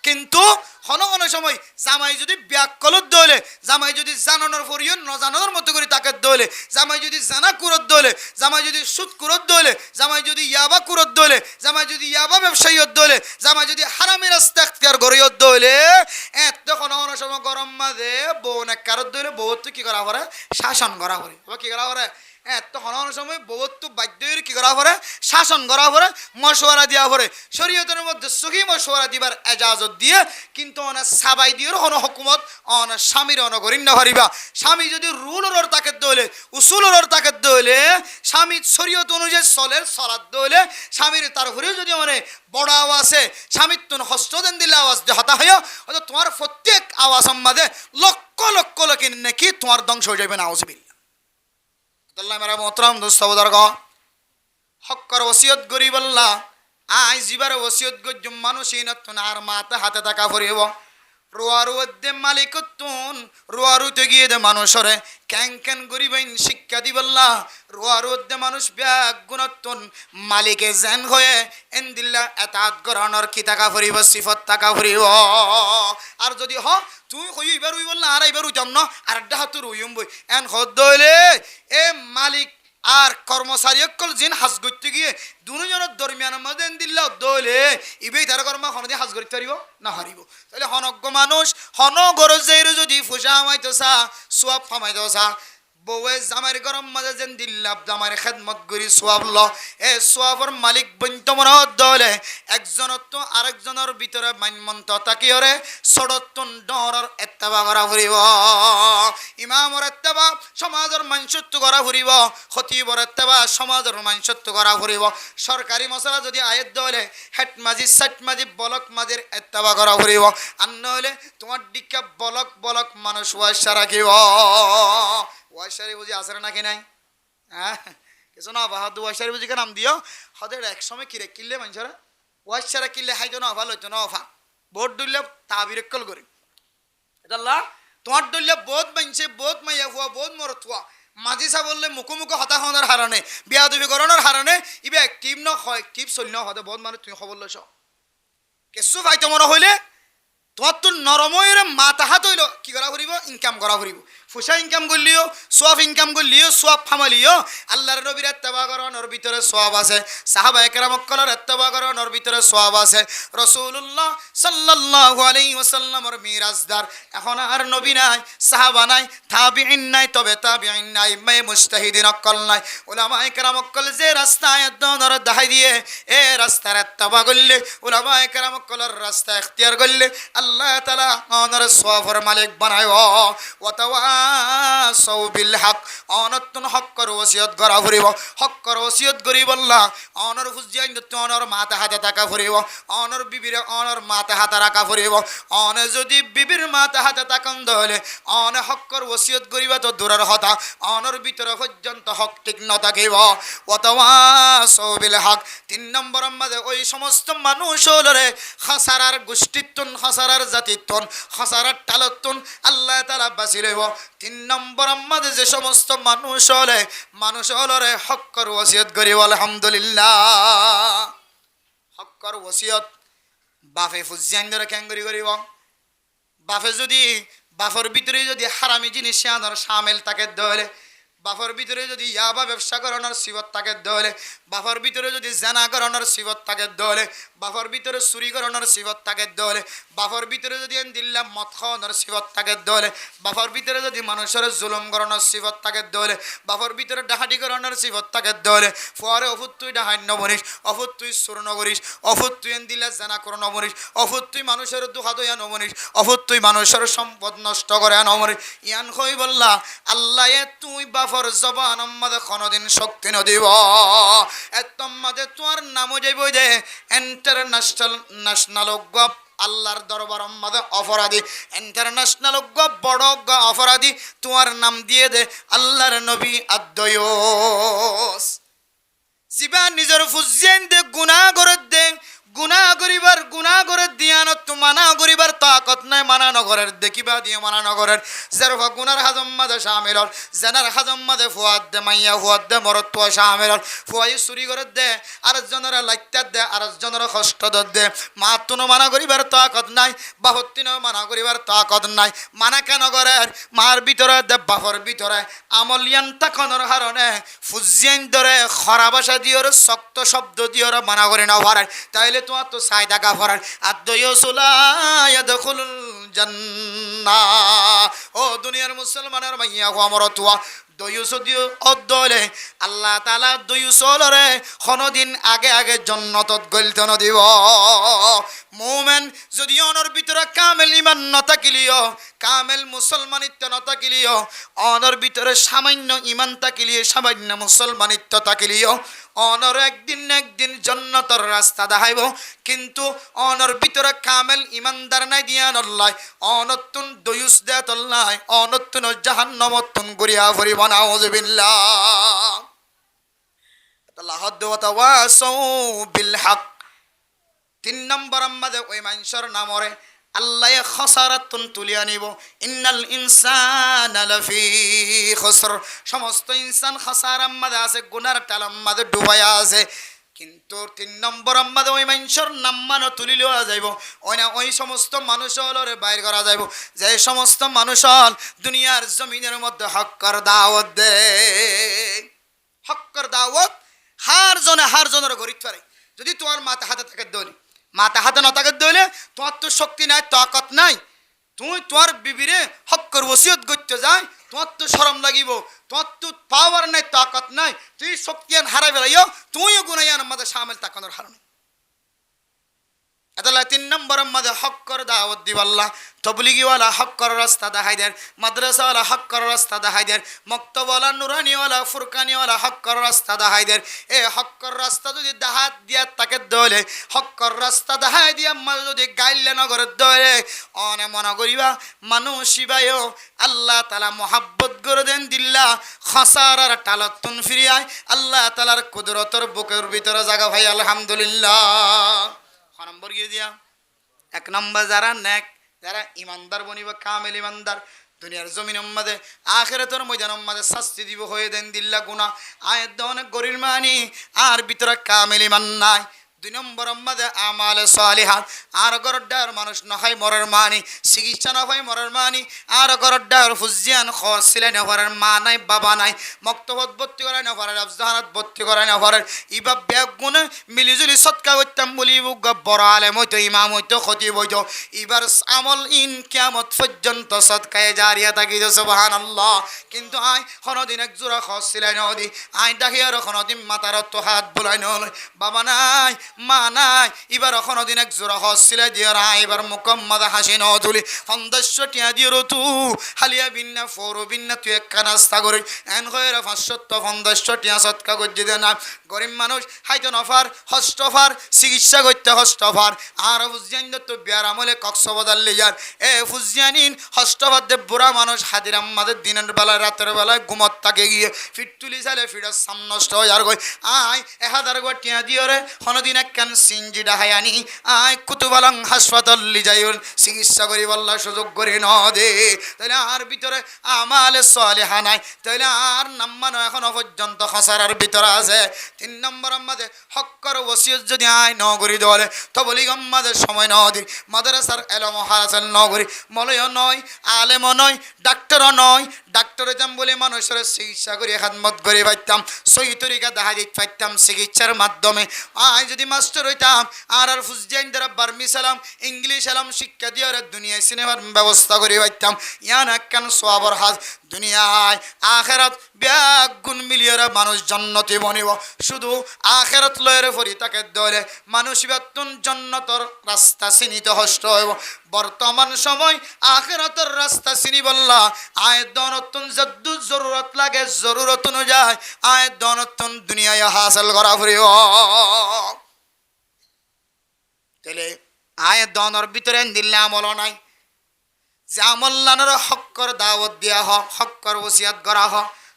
কিন্তু হন হন সময় জামাই যদি ব্যাকলত দলে জামাই যদি জানানোর পরিও ন জানানোর মতো করে তাকে দলে জামাই যদি জানা কুরত দলে জামাই যদি সুদ কুরত দলে জামাই যদি ইয়াবা কুরত দলে জামাই যদি ইয়াবা ব্যবসায়ীত দলে জামাই যদি হারামি রাস্তা এখতিয়ার গরিয়ত দলে এত হন হন সময় গরম মাঝে বউ না কারত দলে বহুত কি করা করে শাসন করা করে কি করা করে এত হন সময় বহুত বাধ্যের কি করা করে শাসন করা করে মশওয়ারা দিয়া করে শরীয়তের মধ্যে সহি মশওয়ারা দিবার এজাজত দিয়ে কিন্তু অনেক সাবাই দিয়ে হন হুকুমত অনেক স্বামীর অনগরিন না পারিবা স্বামী যদি রুলর তাকে দলে উসুলর তাকে দলে স্বামী শরীয়ত অনুযায়ী চলের সলাদ দলে স্বামীর তার ঘুরেও যদি মানে বড় আওয়াজে স্বামীর তুন হস্তদেন দিলে আওয়াজ দিয়ে হতা হয় হয়তো তোমার প্রত্যেক আওয়াজ সম্বাদে লক্ষ লক্ষ লোকের নাকি তোমার ধ্বংস হয়ে যাবে না আউজবিল আল্লাহ মেরা মোহতরম দোস্ত বুজুর্গ হক কর ওসিয়ত করিব আল্লাহ আই জিবার ওসিয়ত গজ্জুম মানুষই নতুন আর মাথা হাতে টাকা ফুরিব রুয়ারু দে মালিকতুন রুয়ারুতে গিয়ে দে মানুষরে ক্যাং ক্যান গরিবাইন শিক্ষা দিবল্লা রুয়ারু দে মানুষ ব্যাগ গুণতুন মালিকে জেন হয়ে এন্দিল্লা এতাত গরানোর কি টাকা ফুরিব সিফত টাকা ফুরিব আর যদি হ তুই কই এবার উই বললা আর এবার উইতাম না আর ডাহাতুর উইম বই এন হদইলে এ মালিক আর কর্মচারী অকল জিন হাজ করতে গিয়ে দুজনের দরমিয়ানের মধ্যে দিল্লা দইলে ইবেই তার কর্ম হনদি হাজ করতে পারিব না হারিব তাহলে হনজ্ঞ মানুষ হন গরজের যদি ফুসা আমাইতো সা সোয়াব ফামাইতো সা বউয়ে জামাইর গরম মাঝে যেন দিল্লাভ জামাইর খেদমত করি সোয়াব ল এ সোয়াবর মালিক বন্ত মন দলে একজনের তো আরেকজনের ভিতরে মানমন্ত তাকি ওরে সড়তুন ডরর এত্তাবা করা ফুরিব ইমামর এত্তাবা সমাজের মানসত্ব করা ফুরিব খতিবর এত্তাবা সমাজের মানসত্ব করা ফুরিব সরকারি মশলা যদি আয়ের দলে হেট মাঝি সাইট মাঝি বলক মাঝির এত্তাবা করা ফুরিব আর নইলে তোমার দিকে বলক বলক মানুষ ওয়াসা রাখিব ওয়াইশারি বুঝি আছে নাকি নাই হ্যাঁ কিছু না বাহাদুর ওয়াইশারি বুঝি নাম দিও হদের এক সময় কিরে কিনলে মানুষরা ওয়াইশারা কিনলে হাইতো না ভালো হইতো না অফা ভোট দিলে তা বিরক্কল করি এটা তোমার দলীয় বোধ মানছে বোধ মাইয়া হুয়া বোধ মরত হুয়া মাঝি সা বললে মুখোমুখি হতা হওয়ার হারণে বিয়া দুবি করণের হারণে ইবে অ্যাক্টিভ ন হয় অ্যাক্টিভ চল ন হতে বোধ মানে তুমি খবর লইছ কেসু ভাই তোমার হইলে তোমার তো নরময়ের মাথা হাত হইল কি করা ফুরিব ইনকাম করা ফুরিব ফুসা ইনকাম করলিও সোয়াব ইনকাম করলিও সোয়াব ফামালিও আল্লাহর নবীর এত্তেবা করানোর ভিতরে সোয়াব আছে সাহাবা একরামকলের এত্তেবা করানোর ভিতরে সোয়াব আছে রাসূলুল্লাহ সাল্লাল্লাহু আলাইহি ওয়াসাল্লামের মিরাজদার এখন আর নবী নাই সাহাবা নাই তাবিঈন নাই তবে তাবিঈন নাই মে মুজতাহিদিন অকল নাই উলামা একরামকল যে রাস্তায় দনর দেখাই দিয়ে এ রাস্তার এত্তেবা করলে উলামা একরামকলের রাস্তা ইখতিয়ার করলে আল্লাহ তাআলা অনর সোয়াবের মালিক বানায় ওয়াতাওয়াসাউ বিল হক অনতুন হক্কর ওসিয়ত করা ফুরিব হক্কর ওসিয়ত করিব আল্লাহ অনর হুজিয়াইন অনর মাথা হাতে টাকা ফুরিব অনর বিবির অনর মাথা হাতে রাখা ফুরিব অনে যদি বিবির মাথা হাতে তাকন দলে অনে হক্কর ওসিয়ত করিবা তো দূরের হতা অনর ভিতরে পর্যন্ত হক ঠিক ন থাকিব ওয়াতাওয়াসাউ বিল হক 3 নম্বর আমাদের ওই সমস্ত মানুষ হলরে খাসারার গোষ্ঠীত্বন খাসারার জাতিত্বন খাসারার টালত্বন আল্লাহ তাআলা বাঁচি লইব 3 নম্বর আমাদের যে সমস্ত মানুষ হলরে হক্কর ওসিয়ত করিব আলহামদুলিল্লাহ হক্কর ওসিয়ত বাফে ফুজিয়ান ধরে ক্যাঙ্গরি করিব বাফে যদি বাফর ভিতরে যদি হারামি জিনিস আনার শামিল তাকে দলে বাফর ভিতরে যদি ইয়াবা ব্যবসা করানোর সিবত তাকে দলে বাফর ভিতরে যদি জানা করানোর সিবত তাকে দলে বাফর ভিতরে চুরি করানোর সিবত তাকে দলে বাফর ভিতরে যদি দিল্লা মদ খাওয়ানোর সিবত তাকে দলে বাফর ভিতরে যদি মানুষের জুলুম করানোর সিবত তাকে দলে বাফর ভিতরে ডাহাটি করানোর সিবত তাকে দলে পরে অফুত তুই ডাহাই নবরিস অফুত তুই সুর নগরিস অফুত তুই দিল্লা জানা করে নবরিস অফুত তুই মানুষের দুহা দইয়া নবরিস অফুত তুই মানুষের সম্পদ নষ্ট করে নবরিস ইয়ান কই বললা আল্লাহ তুই বাফর জবান আমাদের কোনদিন শক্তি নদিব এতম্মাদে তোমার নামও যাইব যে ন্যাশনাল আল্লাহর দরবার আমাদের অপরাধী ইন্টারন্যাশনাল বড় অপরাধী তোমার নাম দিয়ে দে আল্লাহর নবী আদ্দয়স জিবা নিজের ফুজিয়েন দে গুনাহ করে দে গুনাহ করে দিয়ানত মানা করিবার তাকত নাই মানা নগরের দেখিবা দিয়ে মানা নগরের জারফা গুনার হাজম মাদে শামিলর জানার হাজম মাদে ফুয়াদ দে মাইয়া ফুয়াদ দে মরত তো শামিলর ফুয়াই চুরি করে দে আর জনের লাইত্যাত দে আর জনের কষ্ট দে মাতুনো মানা করিবার তাকত নাই বাহত্তিনো মানা করিবার তাকত নাই মানা কেন করের মার ভিতরে দে বাফর ভিতরে আমলিয়ান তাকনের কারণে ফুজিয়ান ধরে খরা ভাষা দিওর শক্ত শব্দ দিওর মানা করে না পারে তাইলে তোমার তো সাইদা গাফরার আদয়সুলা ইয়াদখুলুল জান্নাহ ও দুনিয়ার মুসলমানের মাইয়া গো আমার তোয়া দয়ুসদিও অদলে আল্লাহ তাআলা দয়ুসলরে কোনদিন আগে জান্নাতত গলতে ন দিব মুমিন যদি অনর ভিতরে কামেল ঈমান ন থাকিলিও কামেল মুসলমানিত্ব ন থাকিলিও অনর ভিতরে সামান্য ঈমান থাকিলিও সামান্য মুসলমানিত্ব থাকিলিও অনর একদিন জান্নাতের রাস্তা দেখাইব কিন্তু অনর ভিতরে কামেল ঈমানদার নাই দিয়ান আল্লাহ অনতুন দয়ুস দেত আল্লাহ অনতুন জাহান্নামতুন গরিয়া ফরিব নাউযুবিল্লাহ আল্লাহ ওয়াতাওয়াসাউ বিল হক 3 নম্বর আমাদের ওই মানুষের নামরে আল্লাহ খাসারাতুন তুলিয়া নিব ইন্নাল ইনসানা লাফি খুসর সমস্ত ইনসান খাসারার মধ্যে আছে গুনার টালার মধ্যে ডুবাইয়া আছে কিন্তু 3 নম্বর আমাদের ওই মানুষের নাম মানো তুলি লওয়া যাইব ওই সমস্ত মানুষ হলরে বাইর করা যাইব যে সমস্ত মানুষ হল দুনিয়ার জমিনের মধ্যে হক্কর দাওয়াত দে হক্কর দাওয়াত হার জনের গরিত পারে যদি তোমার মাথা হাতে থাকে দলি মাথা হাতে না থাকে দলে তোমার তো শক্তি নাই তাকত নাই তুই তোর বিবিরে হক্কর ওসিয়ত করতে যায়, তোমার তো শরম লাগিব, তোমার তো পাওয়ার নাই, তাকত নাই, তুই শক্তিয়ান হারাই বেলাইও, তুইও গুনাইয়ান আমাদের সামিল তাকানোর হারানো। এতলা 3 নম্বর আমাদের হক্কর দাওয়াত দিবাল্লাহ, তবলিগিওয়ালা হক্কর রাস্তা দেখাই দেন, মাদ্রাসাওয়ালা হক্কর রাস্তা দেখাই দেন, মক্তবওয়ালা নুরানিওয়ালা ফুরকানিওয়ালা হক্কর রাস্তা দেখাই দেন। এই হক্কর রাস্তা যদি দেখাত দিয়া তাকে দলে, হক্কর রাস্তা দেখাই দিয়া মাল যদি গাইলে নগরের দলে অনে মনে করিবা মানুষ ইবায়ও আল্লাহ তালা মোহাব্বত করে দেন দিল্লা খসারার টালতুন ফিরিয়ায় আল্লাহ তালার কুদরতর বুকের ভিতরে জাগা ভাই আলহামদুলিল্লাহ। নম্বর গিয়ে দিয়া 1 নম্বর যারা নেক, যারা ইমানদার বনিব, কামেল ইমানদার, দুনিয়ার জমিন মধ্যে আখিরাতের ময়দান মধ্যে শাস্তি দিব হয়ে দেন দিল্লা গুনাহ আয়াত অনেক গরির মানি আর ভিতরে কামেল ইমান নাই। 2 নম্বর মধ্যে আমাল সালিহাত, আর গরডার মানুষ নহাই মরার মানি, চিকিৎসা নহাই মরার মানি, আর গরডার ফুজিয়ান খসিলে নভরার মা নাই বাবা নাই, মক্তবত ভর্তি করাই নভরার, আফজাহানাত ভর্তি করাই নভরার, ইবা ব্যাগ গুণে মিলিজুলি সৎকা করতাম বলি বড় আলেম হইতো, ইমাম হইতো, খতিব হইতো, এবার আমল ইন কিয়ামত পর্যন্ত সৎকায় জারিয়া থাকিত সুবহানাল্লাহ। কিন্তু আই কোনদিন এক জোড়া খসিলে নদি, আই ডাকি আর কোনদিন মাতার তো হাত বুলাই নয়, বাবা নাই মা নাই, এবার কোনদিন এক জোড়া হসিলে দিয়ে রায়, এবার মুকম্মদ হাসি ন তুলি 500 টিয়া দিয়ে তু হালিয়া বিন্না ফোরো বিন্না তুই এক নাস্তা করি এন হয়ে 550 টিয়া সৎকা করছি দে না। গরিব মানুষ হাইতো নফার হস্তফার চিকিৎসা করতে হস্তফার, আর ফুজিয়ান তো বিয়ার আমলে কক্সবাজার লিয়ার এ ফুজিয়ানিন হস্তফার দে বুড়া মানুষ হাতির আমাদের দিনের বেলায় রাতের বেলায় ঘুমত থাকে গিয়ে ফিট তুলি চালে ফিটার সাম নষ্ট হয়ে আর গই আয় 1000 গো টিয়া দিয়ে রে কোনদিন কেন সিঞ্জি ডাহাই আনি আয় কুতুবালাং হাসপাতাল লি যাই চিকিৎসা করি বল্লা সুযোগ করে ন দে, তাহলে আর ভিতরে আমালে সালেহা নাই, তাহলে আর নাম্মানো এখনো পর্যন্ত খসারার ভিতরে আছে। 3 নম্বর আমাদের হক্কর ওসিয়ত যদি আয় ন করি দলে তো বলি আমাদের সময় ন দি মাদ্রাসার এলম হারাসাল ন করি, মলয় নয়, আলেমও নয়, ডাক্তারও নয়, ডাক্তারে যাম বলে মানুষের চিকিৎসা করি খাদমত করে পাইতাম, সহি তরিকা দেখা দিতে পাইতাম চিকিৎসার মাধ্যমে। আয় যদি মাস্টার হইতাম আর ফুজিয়ান দ্বারা বার্মি সালাম ইংলিশ সালাম শিক্ষা দিয়ে দুনিয়ায় সিনেমার ব্যবস্থা করে পাইতাম, ইয়ান একখান সোয়াবর হাজ দুনিয়ায় আখেরাত ব্যাগ গুণ মিলিয়ে মানুষ জন্নতি বনিব, শুধু আখেরাত লয়ের ফরি তাকে দলে মানুষ বেতন জন্নতর রাস্তা চিনিতে হষ্ট হইব। বর্তমান সময় আখেরাতের রাস্তা চিনি বললা আয় দনতন যদ্দু জরুরত লাগে জরুরত অনুযায়ী আয় দনতন দুনিয়ায় হাসিল করা ফুরিব। তাহলে আয় দনের ভিতরে দিল্লা আমল নাই, যে আমল্লানোর হক্কর দাওয়াত দিয়া হ, হক্কর ওসিয়াত করা হ,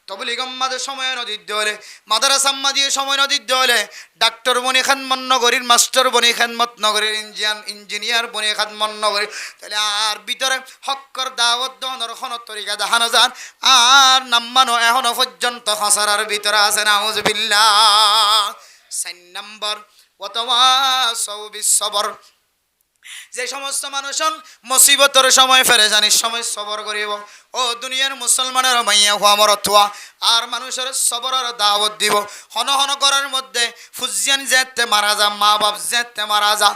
তবলিগম্মাদের সময় নদীর দলে মাদ্রাসাম্মা দিয়ে সময় নদীর দলে ডাক্তার বনি খানমত নগরীর, মাস্টার বনি খানমত নগরীর, ইঞ্জিনিয়ার বনি খানমত নগরীর, তাহলে আর ভিতরে হক্কর দাওয়াত দনের কোন তরিকা দেখানো যান আর নাম্মানো এখনো পর্যন্ত খসারার ভিতরে আছে নাউজুবিল্লাহ। 4 নম্বর ওয়াতাওয়াসাউ বিস-সবর, যে সমস্ত মানুষ মুসিবতের সময় ফেরেশানির সময় সবর করিব, ও দুনিয়ার মুসলমানের মাইয়া হওয়া মরতুয়া আর মানুষের সবরের দাওয়াত দিব। হন হন করার মধ্যে ফুজিয়ান যেতে মারা যা, মা বাপ যেতে মারা যা,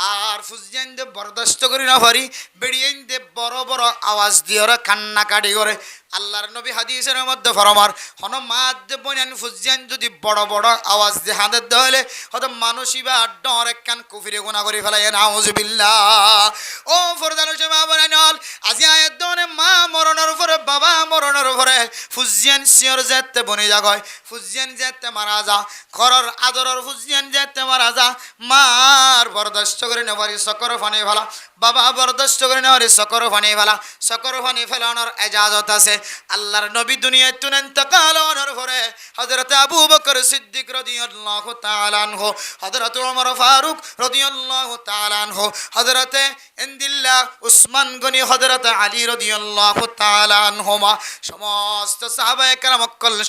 আর ফুজিয়ান দে বরদাস্ত করি না পারি বেড়িয়ে দে বড় বড় আওয়াজ দিয়ে ওরা কান্নাকাটি করে। আল্লাহর নবী হাদিসের মধ্যে ফরমার হন মা দে বইনান ফুজিয়ান যদি বড় বড় আওয়াজ দিয়ে হাঁদের দেওয়ালে হয়তো মানুষই বা ডর এক কান কুফিরে গুণা করে ফেলাই নাউজুবিল্লাহ। ও ফরদান মা বনাইনল আজি আয়াত দনে মা মরণের উপরে বাবা মরণের উপরে ফুজিয়ান সিয়র যেতে বনি জাগয়, ফুজিয়ান যেতে মারা যা, ঘরের আদরের ফুজিয়ান যেতে মারা যা, মার বরদাস্ত করে নেওয়ারি সকর ফানি ফেলা, বাবা বরদাস্ত করে নেওয়ারি সকর ফানি ফেলা, সকর ফানি ফেলানোর এজাজত আছে। আল্লাহর নবী দুনিয়ায় তুন ইন্তেকাল হওয়ার পরে হযরত আবু বকর সিদ্দিক রাদিয়াল্লাহু তাআলা আনহু, হযরত ওমর ফারুক রাদিয়াল্লাহু তাআলা আনহু, হযরত ইনদিল্লাহ উসমান গনি, হযরত আলী রাদিয়াল্লাহু তাআলা আনহুমা সমস্ত সাহাবায়ে কেরাম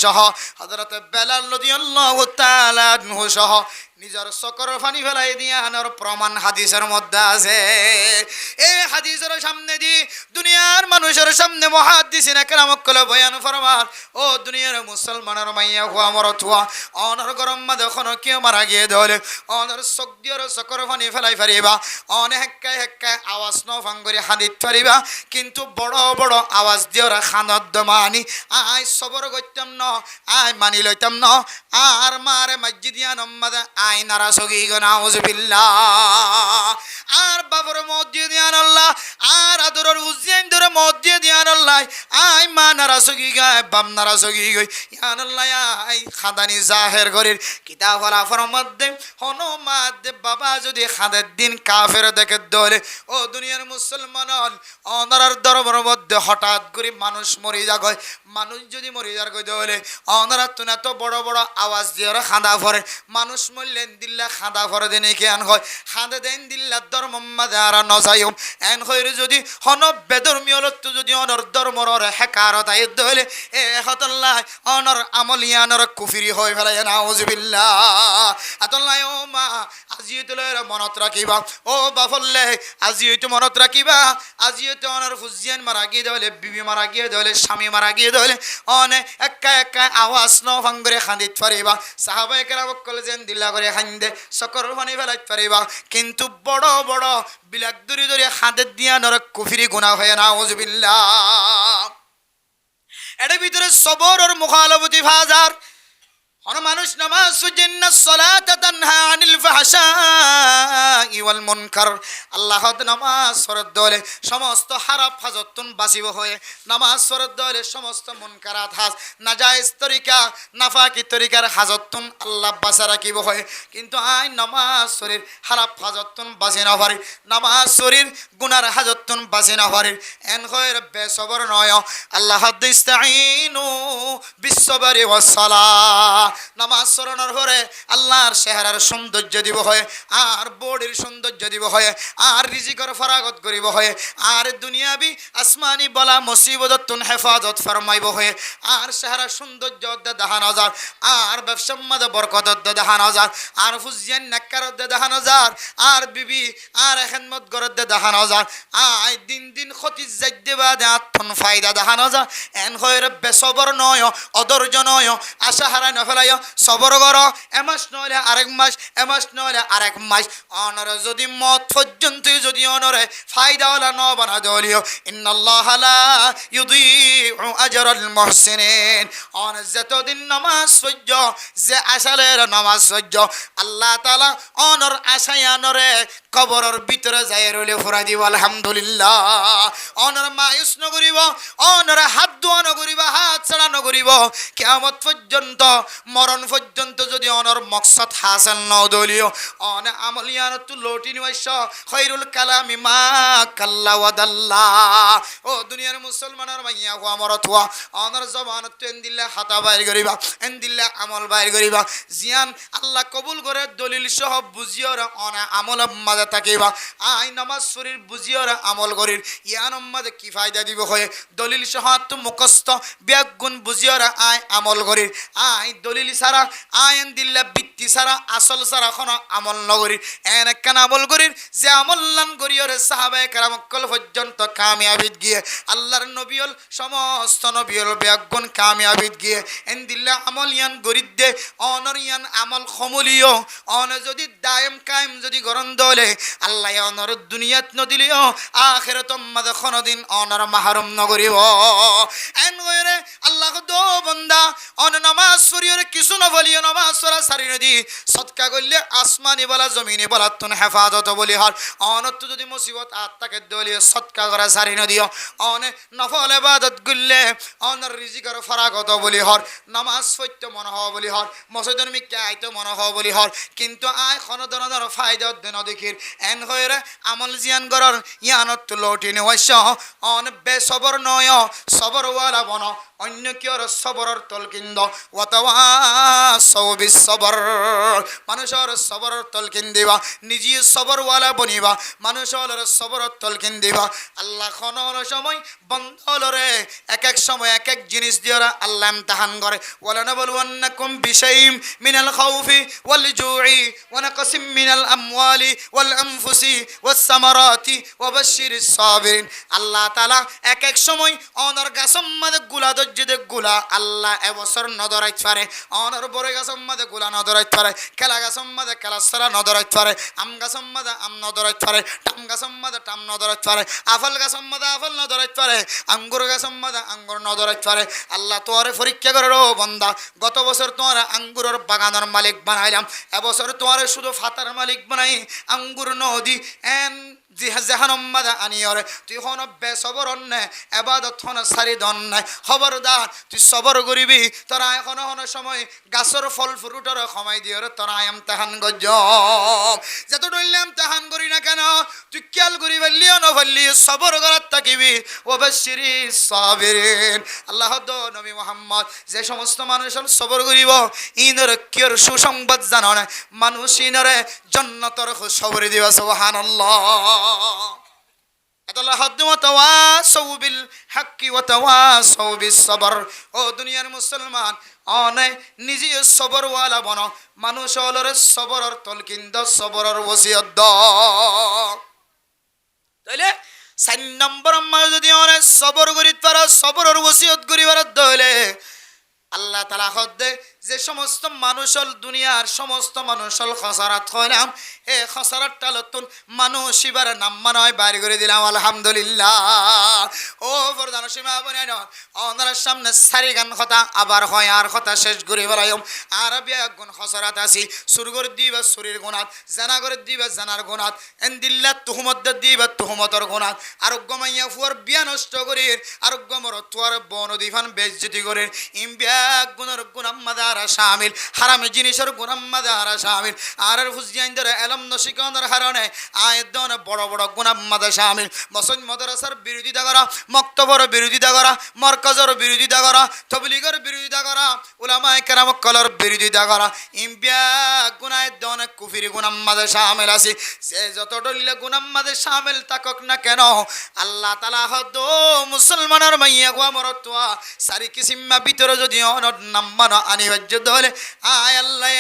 সহ হযরত বেলাল রাদিয়াল্লাহু তাআলা আনহু সহ নিজের চকর পানি ফেলাই দিয়া আনার প্রমাণ হাদিসের মধ্যে আছে। এই হাদিসের সামনে দি দুনিয়ার মানুষের সামনে মুহাদ্দিসিন একরামক কলে বয়ান ফরমান, ও দুনিয়ার মুসলমানের মাইয়া হুয়া মরতুয়া অনর গরম মা যখন কেউ মারা গিয়ে ধরে অনর চকদিয়র চকর পানি ফেলাই ফারিবা, অনে হেক্কায় হেক্কায় আওয়াজ ন ফাঙ্গরি হাদিত ফারিবা, কিন্তু বড় বড় আওয়াজ দিওর খানত মানি আই সবর করতাম ন, আই মানি লইতাম ন, আর মারে মসজিদিয়া নম্মাদে আই নারা সগি নাউজুবিল্লাহ, আর বাবর মসজিদিয়ান আল্লাহ আর আদরের উজ্জৈন ধরে মসজিদিয়ান আল্লাহ আই মা নারা সগি গায় বাম নারা সগি গই ইয়ান আল্লাহ আই খাদানি জাহের গরির কিতাব ফলাফর মধ্যে হনো মাদে বাবা যদি খাদের দিন কাফের দেখে দলে, ও দুনিয়ার মুসলমান অনারার দরবার মধ্যে হঠাৎ করে মানুষ মরি যা গয়, মানুষ যদি মরি যার গই দলে অনারা তুনা তো বড় বড় আওয়াজ দিয়ে ওরা খাঁদা ভরে, মানুষ মরলেন দিল্লা খাঁদা ভরে দেন কেন হয় খাঁদা দেন দিল্লা ধর্ম মাদারা নজায়ম এন হইরে যদি হন বেধর্মীয় লত্ত যদি অনর ধর্মর হেকারত আই দলে এ হতল্লাহ অনর আমলিয়ানর কুফিরি হয়ে ফেলাই নাউজুবিল্লাহ। আতল্লাহ ও মা আজি তোলে মনত রাখিবা, ও বাফল্লে আজি তো মনত রাখিবা, আজি তো অনর ফুজিয়ান মারা গিয়ে দেলে বিবি মারা গিয়ে দেলে স্বামী মারা গিয়ে দেলে অনে একা একা আওয়াজ ন ভাঙ্গরে খান্দিত পারিবা, সাহাবায়ে কেরাম কলে যেন দিল্লা করে খান্দে সকর পানি ফেলাইতে পারিবা, কিন্তু বড় বড় বিলাক দূরে দূরে খাঁদে দিয়া নর কুফিরি গুনাহ হয় নাউজুবিল্লাহ। এর ভিতরে সবর আর মুখালবতি ফাজার মানুষ নামাজ সুজিন্না সালাতা তানহা আনিল ফাহশাই ওয়াল মুনকার, আল্লাহ নামাজ পড়ার দলে সমস্ত হারাম হাজতুন বাঁচিব হয়ে, নামাজ পড়ার দলে সমস্ত মুনকারাত হাজ নাজায়েজ তরিকা নাফাকি তরিকার হাজতুন আল্লাহ বাঁচা রাখিব হয়ে, কিন্তু আই নামাজ শরীর হারাম হাজতুন বাঁচি না পারি, নামাজ শরীর গুনার হাজতুন বাঁচি না পারি, এন হয় বেসবর নয়। আল্লাহ ইস্তাঈনু বিসসবরি ওয়াস সালাহ, নামাজ পড়ানোর পরে আল্লাহর চেহারার সৌন্দর্য দিব হয়, আর বডির সৌন্দর্য দিব হয়, আর রিজিকের ফরাগত করিব হয়, আর দুনিয়াবি আসমানি বলা মুসিবততুন হেফাজত ফরমাইব হয়, আর চেহারার সৌন্দর্য দেখানো যার, আর ব্যবসার মধ্যে বরকত দেখানো যার, আর ফুজিয়ান নাক্কার দেখানো যার, আর বিবি আর খেদমত গরত দেখানো যার, আই দিন দিন ক্ষতি যাইতে বাদে আত্মন ফায়দা দেখানো যা, এন হয় বেসবর নয় অধৈর্য নয় আশা হারাই নফেলাই সবর কর, এমাস নইলে আরেক মাস, এমাস নইলে আরেক মাস, অনরে যদি মত পর্যন্ত যদি অনরে ফায়দাওয়ালা ন বানা দলিও ইন্নাল্লাহ লা ইউদিউ আজরাল মুহসিনিন, অন যতদিন নামাজ সহ্য যে আসালের নামাজ সহ্য আল্লাহ তাআলা অনর আশায় অনরে কবরের ভিতরে যাই রইলে ফুরাই দিব আলহামদুলিল্লাহ, অনর মায়ুস নগরিব, অনর হাত দোয়া নগরিব, হাত ছাড়া নগরিব, কিয়ামত পর্যন্ত মরণ পর্যন্ত যদি অনর মকসদ হাসিল ন দলিও অন আমলিয়ান তু লটি নিবাস খৈরুল কালামি মা কাল্লা ওয়াদাল্লা। ও দুনিয়ার মুসলমানের মাইয়া হো আমর থুয়া অনর জবান তেন দিল্লা হাতা বাইর করিবা, এন দিল্লা আমল বাইর করিবা, জিয়ান আল্লাহ কবুল করে দলিল সহ বুঝিওর অন আমল মাঝে থাকিবা, আই নামাজ শরীর বুঝিওর আমল করির ইয়ান মাঝে কি ফায়দা দিব হয়, দলিল সহ তো মুখস্থ ব্যাগুণ বুঝিওর আই আমল করির, আই দলিল সারা আইন দিল্লা বৃত্তি সারা আসল সারা কোনো আমল নগরী এন একখান আমল করির যে আমল নান করিয়রে সাহাবায়ে কেরাম কল পর্যন্ত কামিয়াবিদ গিয়ে আল্লাহর নবীল সমস্ত নবীল ব্যাগুণ কামিয়াবিদ গিয়ে এন দিল্লা আমল ইয়ান গরিদ দে অনর ইয়ান আমল খমলিও অন যদি দায়েম কায়েম যদি গরম দলে আল্লাহ অনর দুনিয়াত নদিলিও আখিরাত মাদে কোনদিন অনর মাহরুম নগরিব, এন গয়রে আল্লাহ দো বান্দা অন নামাজ শরীয়রে কিছু না বলিও, নামাজ পড়া সারি নদী সদকা করলে আসমানি বলা জমিনে বলা তুন হেফাজত বলি হর, অনত যদি মুসিবত আত্মাকে দলিয়ে সদকা করা সারি নদীও, অনে নফল ইবাদত গুললে অনর রিজিকের ফরাগত বলি হর, নামাজ পড়তে মন হওয়া বলি হর, মসজিদের মিকে আইতে মন হওয়া বলি হর, কিন্তু আয় কোনো ধরনের ফায়দা দেন দেখির এন হয়ে আমল জিয়ান গরর ইয়ানত লটি নেওয়াইস অন বেসবর নয় সবরওয়ালা বন, অন্য কেউ সবরের তলকিন তলকিন্দ ওয়া তাওয়াসাউ বিস সবর মানুষের সবরের তলকিন দিবা নিজে সবরওয়ালা বনিবা মানুষের সবরের তলকিন দিবা আল্লাহ খনর সময় বন্ধলরে এক এক সময় এক এক জিনিস দিয়ে আল্লাহ ইমতিহান করে ওয়ালানাবলুওয়ান্নাকুম বিশাইইম মিনাল খাউফি ওয়াল জুই ওয়া নাকসিম মিনাল আমওয়ালি ওয়াল আনফুসি ওয়াস সামারাতি ওয়া বাশশিরিস সাবিরিন আল্লাহ তাআলা এক এক সময় অনর গাছম মাদে গুলা দজ্জে গুলা আল্লাহ এবছর নদরাইত পারে অনর বড় গাছম মাদে গুলা নদরাইত পারে কেলা গাছম মাদে কেলা সারা নদরাইত পারে আম গাছম মাদে আম নদরাইত পারে টাম গাছম মাদে টাম নদরাইত পারে আফল গাছম মাদে আফল নদরাইত পারে আঙ্গুর গাছম মাদে আঙ্গুর নদরাইত পারে আল্লাহ তোরে পরীক্ষা করে ও বান্দা গত বছর তোমার আঙ্গুরের বাগানের মালিক বানাইলাম এবছর তোমার শুধু ফাতার মালিক বানাই আঙ্গুর নদী এন জাহান্নামে আনিয়রে তুই হন বেসবর নে ইবাদত হন সারি দন নাই খবরদার তুই সবর করিবি তোরা এখন হন সময় গাছের ফল ফ্রুটর সময় দিয়রে তোরা ইমতিহান গজ যত ডইলে ইমতিহান করি না কেন তুই খেয়াল করি বললিও না বললি সবর করার থাকিবি ওয়াবাশশিরিস সাবিরিন আল্লাহ দো নবী মুহাম্মদ যে সমস্ত মানুষ সবর করিব ইনর কিয়র সুসংবাদ জানো না মানুষ ইনরে জান্নাতের খবর দিবা সুবহানাল্লাহ আল্লাহ হাদওয়া তাওয়াসাউ বিল হাক্কি ওয়া তাওয়াসাউ বিস সবর ও দুনিয়ার মুসলমান অনে নিজে সবরওয়ালা বনো মানুষ হলরে সবরর তলকিন দ সবরর ওসিয়ত দ তাইলে 4 নম্বর আমরা যদি অনে সবর করি তারা সবরর ওসিয়ত করিবার দলে আল্লাহ তাআলা হদে যে সমস্ত মানুষ দুনিয়ার সমস্ত মানুষ খসারাত হইলাম এ খসারাত টালতুন মানুষ এবার নাম মানয় বাইর করে দিলাম আলহামদুলিল্লাহ ও প্রধান সীমা বনেন ওনার সামনে সারি গান কথা আবার হয় আর কথা শেষ করে বলাইম আর বিয়া গুণ খসারাত আসি সুরগর দিবা সুরির গুণাত জানা করে দিবা জানার গুণাত এন্দিল্লাহ তুহমত দিবা তুহমতর গুণাত আরোগ্য মাইয়া ফুয়ার বিয়া নষ্ট করে আরোগ্য মর তোয়ার বন দিফান বেজ্জতি করে ইম বিয়া গুণর গুণাম মাদা শামিল হারামে জিনিসের গুনাম মাদারা শামিল আর ফুজিয়াইনদের এলম নশিকানের কারণে আয়দন বড় বড় গুনাম মাদা শামিল মসজিদ মাদ্রাসার বিরোধিতা করা মক্তবর বিরোধিতা করা মারকাজের বিরোধিতা করা তাবলীগের বিরোধিতা করা উলামায়ে কেরাম কলর বিরোধিতা করা ইমবিয়া গুনায় দন কুফরি গুনাম মাদা শামিল আছে যে যত ডলিলে গুনাম মাদা শামিল তাকক না কেন আল্লাহ তাআলা হদ মুসলমানের মাইয়া গো মরতওয়া সারি কিসিমা ভিতরে যদি অনর নাম মান আনি হলে আয় আল্লাহ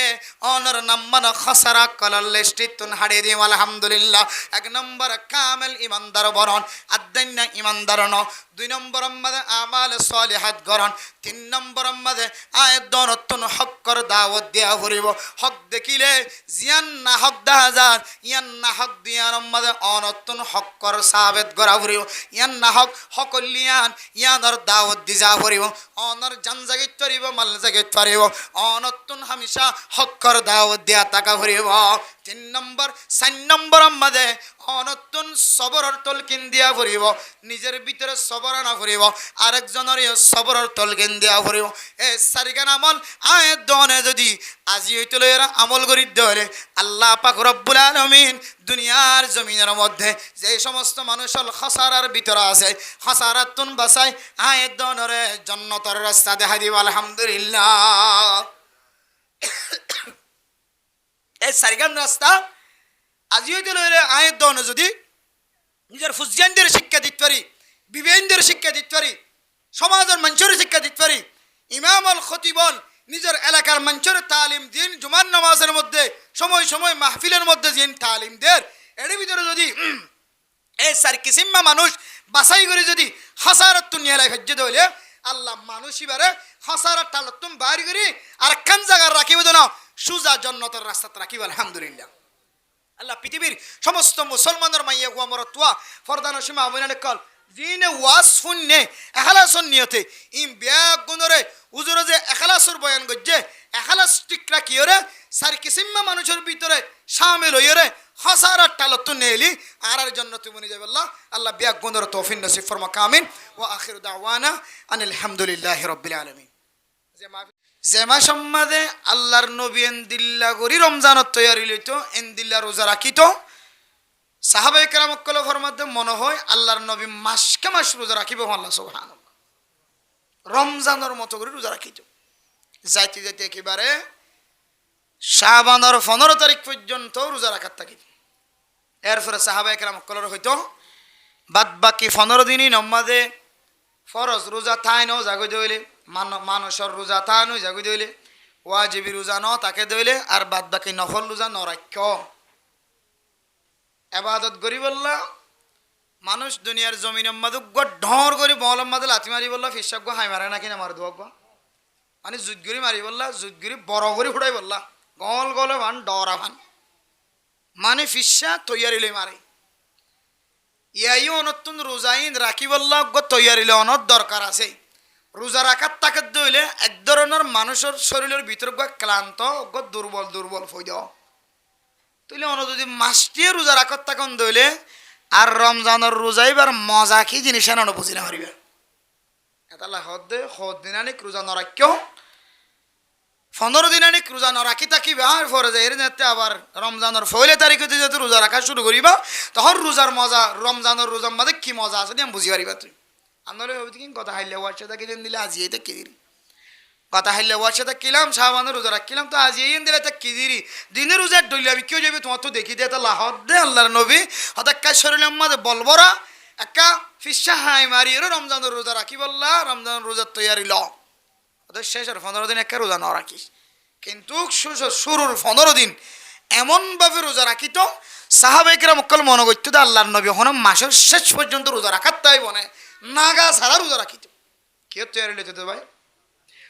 অনর নাম্মান খসারা কলার লিস্টিতুন হাড়িয়ে দিম আলহামদুলিল্লাহ 1 নম্বর কামেল ইমানদার বরণ আদান্না ইমানদার ন 2 নম্বর আমাদের আমাল সালিহাত গরণ 3 নম্বর আমাদের আয় দনতুন হকর দাওয়াত দেয়া হরিব হক দেখিলে জিয়ান না হক 10000 ইয়ান না হক দিয়ান আমাদের অনতুন হকর সাবেত করা হরিব ইয়ান না হক হকলিয়ান ইয়ানর দাওয়াত দিজা হরিব অনর জান জাগিত করিব মাল জাগিত পারিব অনতুন হামেশা হকর দাওয়াত দেয়া টাকা ভরিব 3 নম্বর 4 নম্বর আমাদের অনতুন সবরর তলকিন দিয়া ভরিব নিজের ভিতরে সবর না ভরিব আরেকজনের সবরর তলকিন দিয়া ভরিব এ সারিগান আমল আয় দনে যদি আজি হইতে লইরা আমল করি দলে আল্লাহ পাক রব্বুল আলামিন দুনিয়ার জমিনের মধ্যে যে সমস্ত মানুষ খসারার ভিতরে আছে খসারাতুন বাসাই আয় দনরে জান্নাতের রাস্তা দেখা দিব আলহামদুলিল্লাহ এই সারিগান রাস্তা আজি হইতে লইরা আয় দনে যদি নিজের ফুজিয়ানদের শিক্ষা দিতে পারি বিবেকদের শিক্ষা দিতে পারি সমাজের মানুষের শিক্ষা দিতে পারি ইমাম আল খতিবল নিজের এলাকার মানুষের তালিম দিন জুমার নামাজের মধ্যে সময় সময় মাহফিলের মধ্যে দিন তালিম দেন এর ভিতরে যদি এই সার কিসিমা মানুষ বাছাই করে যদি হাসারাতুন নিয়ে হজ্জে দইলে আল্লাহ মানুষ এবারে হাসারাত টালতুম বাইর করি আর কান জায়গা রাখিব না সুজা জান্নাতের রাস্তাতে রাখিব আলহামদুলিল্লাহ আল্লাহ পৃথিবীর সমস্ত মুসলমানের মাইয়া গুয়া মরতুয়া ফরদান সীমা আমিনানে কল জিনে ওয়াজ শুননে এখলাসন নিয়তে ইম ব্যাগ গুণরে উজুরে যে এখলাসর বয়ান গজ্জে এখলাস টিকরা কিয়রে সার কিসিমা মানুষের ভিতরে শামিল হইরে হাজারাত টালতুন নেলি আর জন্য তুমি নিয়ে যাবে আল্লাহ আল্লাহ ব্যাগ গুণরে তৌফিক নসিব ফরমা কামিন ওয়া আখিরু দাওয়ানা আনিল হামদুলিল্লাহি রাব্বিল আলামিন জেমা সম্মাদে আল্লাহর নবী এন্দিল্লা গরি রমজানত তৈয়ারি লইতো এন্দিল্লা রোজা রাখিতো সাহাবায়ে কেরাম কলফর মধ্যে মনে হয় আল্লাহর নবী মাসকে মাস রোজা রাখিব আল্লাহ সুবহানাল্লাহ রমজানের মতো করে রোজা রাখিতো যাইতে যাইতে একেবারে শাবানের 15 তারিখ পর্যন্ত রোজা রাখার থাকি। এরপরে সাহাবা একরাম কলর হইতো বাদ বাকি 15 দিনই নমাজে ফরজ রোজা থাইনো জাগো দইলে মানুষের রোজা থাইনো জাগো দইলে ওয়াজিবি রোজা ন তাকে দইলে আর বাদ বাকি নফল রোজা নরাক্য এবাদত করি বললা মানুষ দুনিয়ার জমিনের মাঝে ঢর করে বলম মাঝে লাথি মারি বললা ফিসাব হাই মারে নাকি না মার দোয়া মানে জুতগুড়ি মারি বললা জুতগুড়ি বড় করে ফুটাই বললা গল গলে ভান ডরা ভান মানে ফিসা তৈয়ারিলে মারে ইয়াই অনতুন রোজাইন রাখি বললা তৈয়ারিলে অনত দরকার আছে। রোজা রাখার তাকে দইলে এক ধরনের মানুষের শরীরের ভিতর ক্লান্ত দুর্বল দুর্বল হয়ে যাও তুইলে অন যদি মাসটিয়ে রোজা রাখার তখন দইলে আর রমজানের রোজাইবার মজা কি জিনিস আনো বুঝি না পারিবা এটা হদ দিনানিক রোজা নরাক্য 15 দিনানিক রোজা নরাখি থাকিবা পরে যাই যেতে আবার রমজানের 1 তারিখে যেহেতু রোজা রাখা শুরু করিবা তখন রোজার মজা রমজানের রোজার মধ্যে কি মজা আছে আমি বুঝি পারিবা তুই আন্দোলন হবে কি কথা হাইলে ওয়ার সাথে কিনে দিলে আজ এইটা কি দিরি কথা হাইলে ওয়ার সাথে কিলাম শাবানের রোজা রাখলাম তো আজ এই দিলে তা কি দিরি দিনের রোজা ডইলে আমি কেউ যাবি তোমার তো দেখি দিয়ে তা লাহদ দে আল্লাহর নবী হঠাৎ কাজ শরীরের মধ্যে বলবরা একা ফিসা হাই মারি রমজানের রোজা রাখি বললা রমজানের রোজার তৈয়ারি ল ওদের শেষের 15 দিন একা রোজা না রাখিস কিন্তু শুরুর 15 দিন এমনভাবে রোজা রাখিত সাহাবাইকেরা মক্কল মনে করতো আল্লাহর নবী হন মাসের শেষ পর্যন্ত রোজা রাখার তাই বনে নাগা ছাড়া রোজা রাখিত কেউ তৈয়ারি লইতে তো ভাই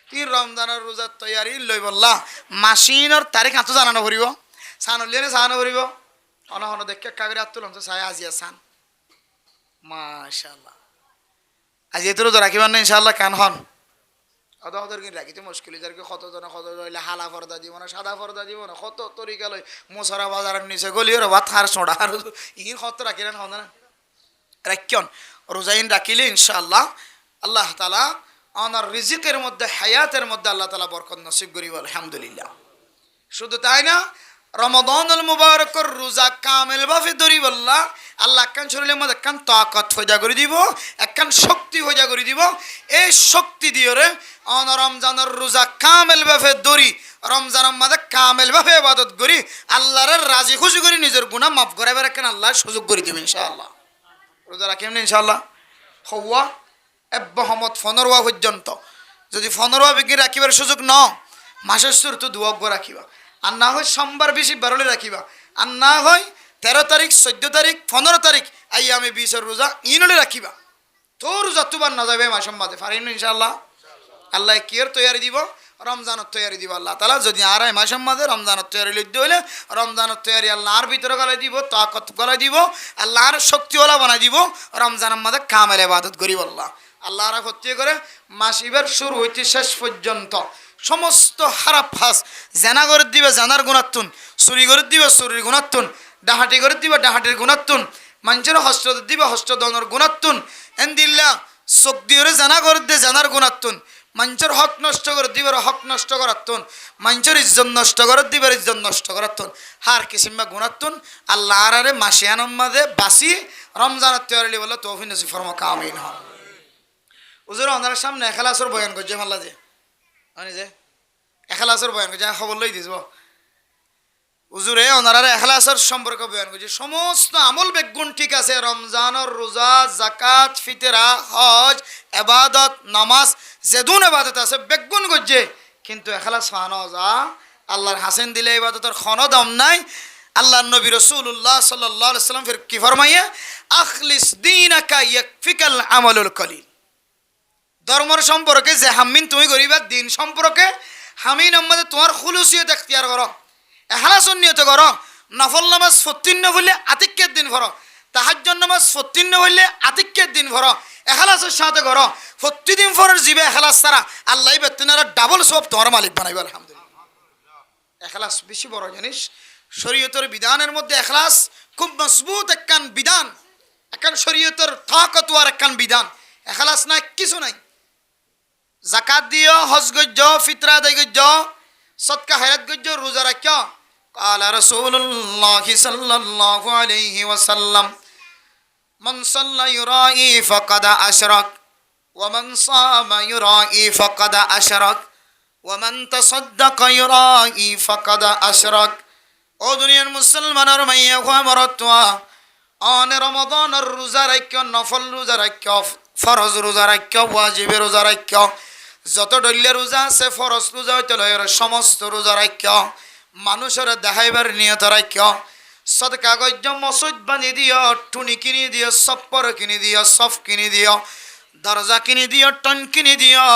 তুই রমজানের রোজার তৈয়ারি লই বললা মাসিনের তারিখ আতো জানানো করিব সান হলিয়ে সাহানো করিব অনহন দেখে কাগরে আত্মলম তো সাই আজিয়া সান মাশাআল্লাহ আজ এত রোজা রাখিবার না ইনশাআল্লাহ কান হন ওদের কিন্তু রাখিতে মুশকিল যারকে কতজন হইলে হালা ফর্দা দিব না সাদা ফর্দা দিব না কত তরিকা লই মোসরা বাজারের নিচে গলিয়ে ভাত হার সোডা আর ইন কত রাখিলেন হন না রাখিয়ন রোজাইন রাখিলে ইনশাআল্লাহ আল্লাহ তাআলা ওনার রিজিকের মধ্যে হায়াতের মধ্যে আল্লাহ তাআলা বরকত নসিব করিব আলহামদুলিল্লাহ। শুধু তাই না রমাদানুল মুবারকর রোজা কামেল ভাবে ধরি বললা আল্লাহ একখান শরীরের মধ্যে একখান তাকত হইয়া করে দিব একখান শক্তি হইয়া করে দিব এই শক্তি দিয়ে রে অন রমজানের রোজা কামেল ভাবে ধরি রমজানের মধ্যে কামেল ভাবে ইবাদত করি আল্লাহর রাজি খুশি করে নিজের গুনাহ মাফ করাবার একখান আল্লাহ সুযোগ করে দিব ইনশাআল্লাহ। রোজা রাখিম না ইনশাআল্লাহ হওয়া এবহমত 15 পর্যন্ত যদি 15 বিঘি রাখিবার সুযোগ ন মাসের শুরু তো দুয়া রাখিবা আর না হয় সোমবার বেশি বারলে রাখিবা আর না হয় 13 তারিখ 14 তারিখ 15 তারিখ আই আমি 20 রোজা ইনলে রাখিবা তোর যতবার না যাবে মাসের মাঝে পারিন ইনশাআল্লাহ। আল্লাহ কিয়ের তৈয়ারি দিব রমজানের তৈয়ারি দিব আল্লাহ তাআলা যদি আর মাসের মাঝে রমজানের তৈয়ারি লইতে হইলে রমজানের তৈয়ারি আল্লাহর ভিতরে গলায় দিব তাকত গলায় দিব আল্লাহর শক্তিওয়ালা বানাই দিব রমজানের মাঝে কামেল ইবাদত করি আল্লাহ আল্লাহরা হত্যা করে মাসিবার শুরু হইতে শেষ পর্যন্ত সমস্ত খারাপ ফাঁস জানা করে দিবে জানার গুণাত্তুন চুরি করে দিবে চুরির গুণাত্তুন ডাহাটি করে দিবে ডাহাটির গুণাত্তুন মানুষের হস্ত দিবে হস্তদনের গুণাত্তুন এন্দিল্লা চোখ দিয়ে জানা করে দিয়ে জানার গুণাত্তুন মানুষের হক নষ্ট করে দিবার হক নষ্ট করাত্তুন মানুষের ইজ্জত নষ্ট করে দিবার ইজ্জত নষ্ট করাত্তুন হার কিসিমা গুণাত্তুন আল্লাহ আরে মাসিয়ানোর মাঝে বাসি রমজানের তৈয়ারি বলে তৌফিক নসিব ফরমা কামিন হন। হুজুর ওনার সামনে এখালাসর বয়ান করছে মাল্লা যে আমি যে এখালাসর বয়ান করছে খবর লই দিস হুজুরে ওনারা এখলাসের সম্পর্কে বয়ান করছে সমস্ত আমল বেগুন ঠিক আছে রমজানের রোজা জাকাত ফিতরা হজ ইবাদত নামাজ যেদুন ইবাদত আছে বেগুন করছে কিন্তু এখলাস ফানো যা আল্লাহর হাসেন দিলে ইবাদতের কোনো দাম নাই। আল্লাহর নবী রাসূলুল্লাহ সাল্লাল্লাহু আলাইহি সাল্লাম ফির কি ফরমাইয়া আখলিস দীনাকা ইয়াকফিকাল আমালুল কলিল ধর্মের সম্পর্কে যে হামিন তুমি করিবা দিন সম্পর্কে হামিন আমাদের তোমার খুলুসিয়ত এখতিয়ার করো এখলাসন নিয়ত করো নফল নামাজ 14 হইলে আতিক্যের দিন ভরো তাহাজ্জুদ নামাজ 14 হইলে আতিক্যের দিন ভরো এখলাসের সাথে করো প্রতিদিন ফরের জিবে এখলাস ছাড়া আল্লাহ বেতনার ডাবল সব তোমার মালিক বানাইবে আলহামদুলিল্লাহ। এখলাস বেশি বড় জিনিস শরীয়তের বিধানের মধ্যে এখলাস খুব মজবুত একখান বিধান একখান শরীয়তের তাকতওয়ার একখান বিধান এখলাস নাই কিছু নাই। জাকাত দিও হজ গজ্জ ফিতরা আদায় গজ্জ সদকা হায়াত গজ্জ রোজা রাখিও قال رسول الله صلى الله عليه وسلم من صلى يرائي فقد أشرك ومن صام يرائي فقد أشرك ওয়ামান তাসাদ্দাকা ইউরাই ফাকাদ আশরাক। ও দুনিয়ার মুসলমানের মাইয়া খোয়া মরতোয়া, অনে রমাদানের রোজা রাখ্য, নফল রোজা রাখ্য, ফরজ রোজা রাখ্য, ওয়াজিবে রোজা রাখ্য, যত ডল্লে রোজা আছে ফরজ রোজা হইতে লয় সমস্ত রোজা রাখ্য, মানুষের দেখাইবার নিয়ত রাখ্য, সদকা গজ্য মসজিদ বানি দিও, টুনি কিনি দিও, সপ্পর কিনি দিও, সফ কিনি দিও, দরজা কিনি দিও, টন কিনি দিও,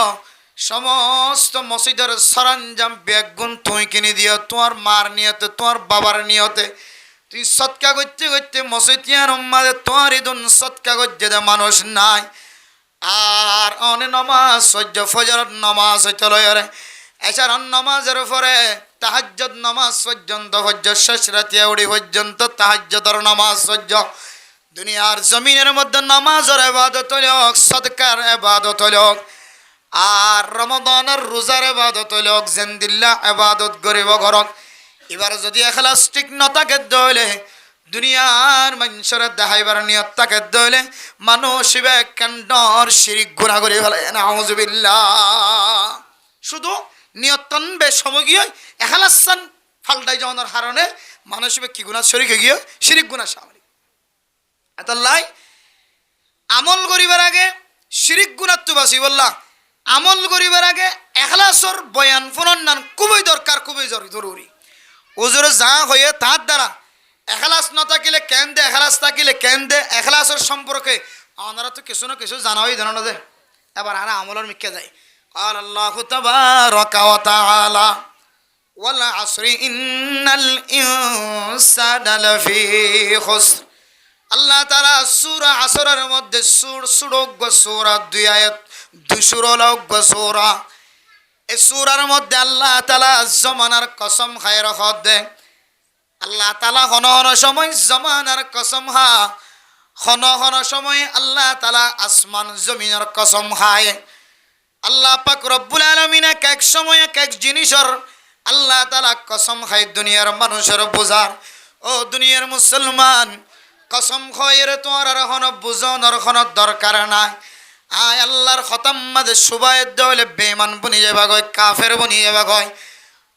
সমস্ত মসজিদের সরঞ্জাম ব্যাগুন তুই কিনে দিও, তোমার মার নিয়তে, তোমার বাবার নিয়তে তুই সৎকা করতে করতে মসজিদিয়ার মাঝে তোমার ইদুন সৎকা করতে দে মানুষ নাই। আর অনে নমাজ সহ্য ফজর নমাজ হইতে লয়রে, এছাড়া নমাজের পরে তাহাজ্জুদ নমাজ পর্যন্ত হজ্জ শেষ রাতিয়া উড়ি পর্যন্ত তাহাজ্জুদের নমাজ সহ্য। দুনিয়ার জমিনের মধ্যে নমাজের ইবাদত হইল, সদকার ইবাদত হইল, আর রমাদানের রোজার ইবাদত হইল, জিন্দিল্লাহ ইবাদত গরিব ঘরক। এবার যদি এখলাস ঠিক নথাকে দইলে, দুনিয়ার মানুষের দেখাইবার নিয়ত তাকে দইলে, মানুষ কেন্দ্র শিরিক গুনাহ করে ফেলে, নাউজুবিল্লাহ। শুধু নিয়তন বে সময় গিয়ে এখলাস ফাল্টাই যাওয়ার হারণে মানুষ কি গুনাহ শরিক গিয়ে শিরিক গুনাহ সামনে এতলাই আমল করিবার আগে শিরিক গুনাহ তো বাসি বললা, আমল করিবার আগে এখলাসর বয়ান ফোনান খুবই দরকার, খুবই জরুরি। ওজোরে যা হয়ে তার দ্বারা এখলাস না থাকিলে কেন দে, এখলাস থাকিলে কেন দে, এখলাসের সম্পর্কে আপনারা তো কিছু না কিছু জানাই জানো না দে। এবার আর আমলের মিকে যায়। قال الله تبارك وتعالى والعصر إن الإنسان لفي خسر। আল্লাহ তাআলা সূরা আসরের মধ্যে সূরা 2 আয়াত 2 সূরা, এই সূরার মধ্যে আল্লাহ তাআলা জমানার কসম খায় রাখত দে। আল্লাহ তাআলা হন সময় জমানার কসম খা, হন সময় আল্লাহ তাআলা আসমান জমিনের কসম খায়। আল্লাহ পাক রব্বুল আলামিন এক সময় এক জিনিসের আল্লাহ তাআলা কসম খায় দুনিয়ার মানুষের বোঝার। ও দুনিয়ার মুসলমান, কসম খয়ের তোমার আর হন বুঝানোর হন দরকার নাই। আয় আল্লাহর খতম মাঝে সুবায়ের দলে বেমান বনি যাবা গয়, কাফের বনি যাবা গয়।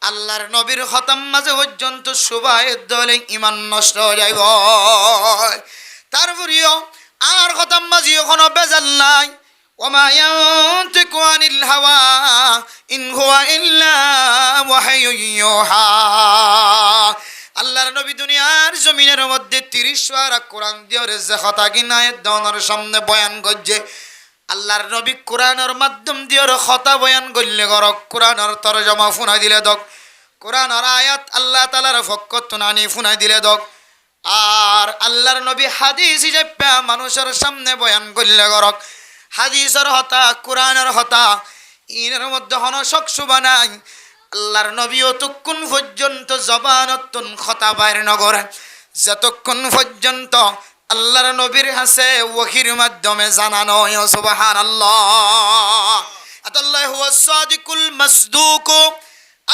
আল্লাহর নবীর খতম মাঝে পর্যন্ত সুবায়ের দলে ইমান নষ্ট হয়ে যায় গয়। তারপরেও আর খতম মাঝে কোনো বেজাল নাই। ওমা ইয়ান্তিকু আনিল হাওয়া ইন হুয়া ইল্লা ওয়াহয়ুন ইউহা। আল্লাহর নবী দুনিয়ার জমিনের মধ্যে 30 পারা কোরআন দিয়ে যে কথা কিনায় দনের সামনে বয়ান করছে। আল্লাহর নবী কোরআনের মাধ্যম দিয়ে কথা বয়ান করলে গরক, কোরআনের তরজমা ফুনাই দিলে দক, কোরআনের আয়াত আল্লাহ তাআলার পক্ষ তুনানি ফুনাই দিলে দক। আর আল্লাহর নবী হাদিস হিসেবে মানুষের সামনে বয়ান করলে গরক, হাদিসের হতা কোরআনের হতা ইনের মধ্যে হন শখসু বানাই। আল্লাহর নবী অতক্ষণ পর্যন্ত জবানতুন কথা বাইর নগরে, যতক্ষণ পর্যন্ত আল্লাহর নবীর হাসে ওহির মাধ্যমে জানানো। সুবহানাল্লাহ, আতাল্লাহু ওয়াস-সাদিকুল মাসদুক।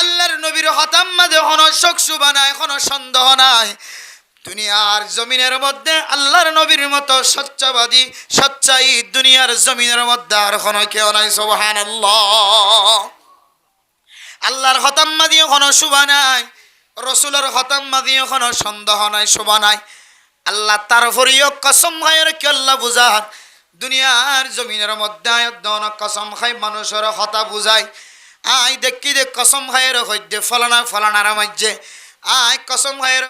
আল্লাহর নবীর হতাম মাঝে হন শখসু বানায়, কোনো সন্দেহ নাই। দুনিয়ার জমিনের মধ্যে আল্লাহর নবীর মতো সচ্চাবাদী সচ্চাই দুনিয়ার জমিনের মধ্যে আর কোনো কেউ নাই। সুবহানাল্লাহ। আল্লাহর খতাম্মা দিয়ে কোনো শোভা নাই, রসুলের খতাম্মা দিয়ে কোনো সন্দেহ নাই, শোভা নাই। আল্লাহ তারপরেও কসম খায়ের কি আল্লাহ বুঝার দুনিয়ার জমিনের মধ্যে আয়দন কসম খাই মানুষের হতা বুঝাই। আয় দেখি দে কসম খায়ের হইতে ফলানা ফলানার মাঝে আয় কসম খায়ের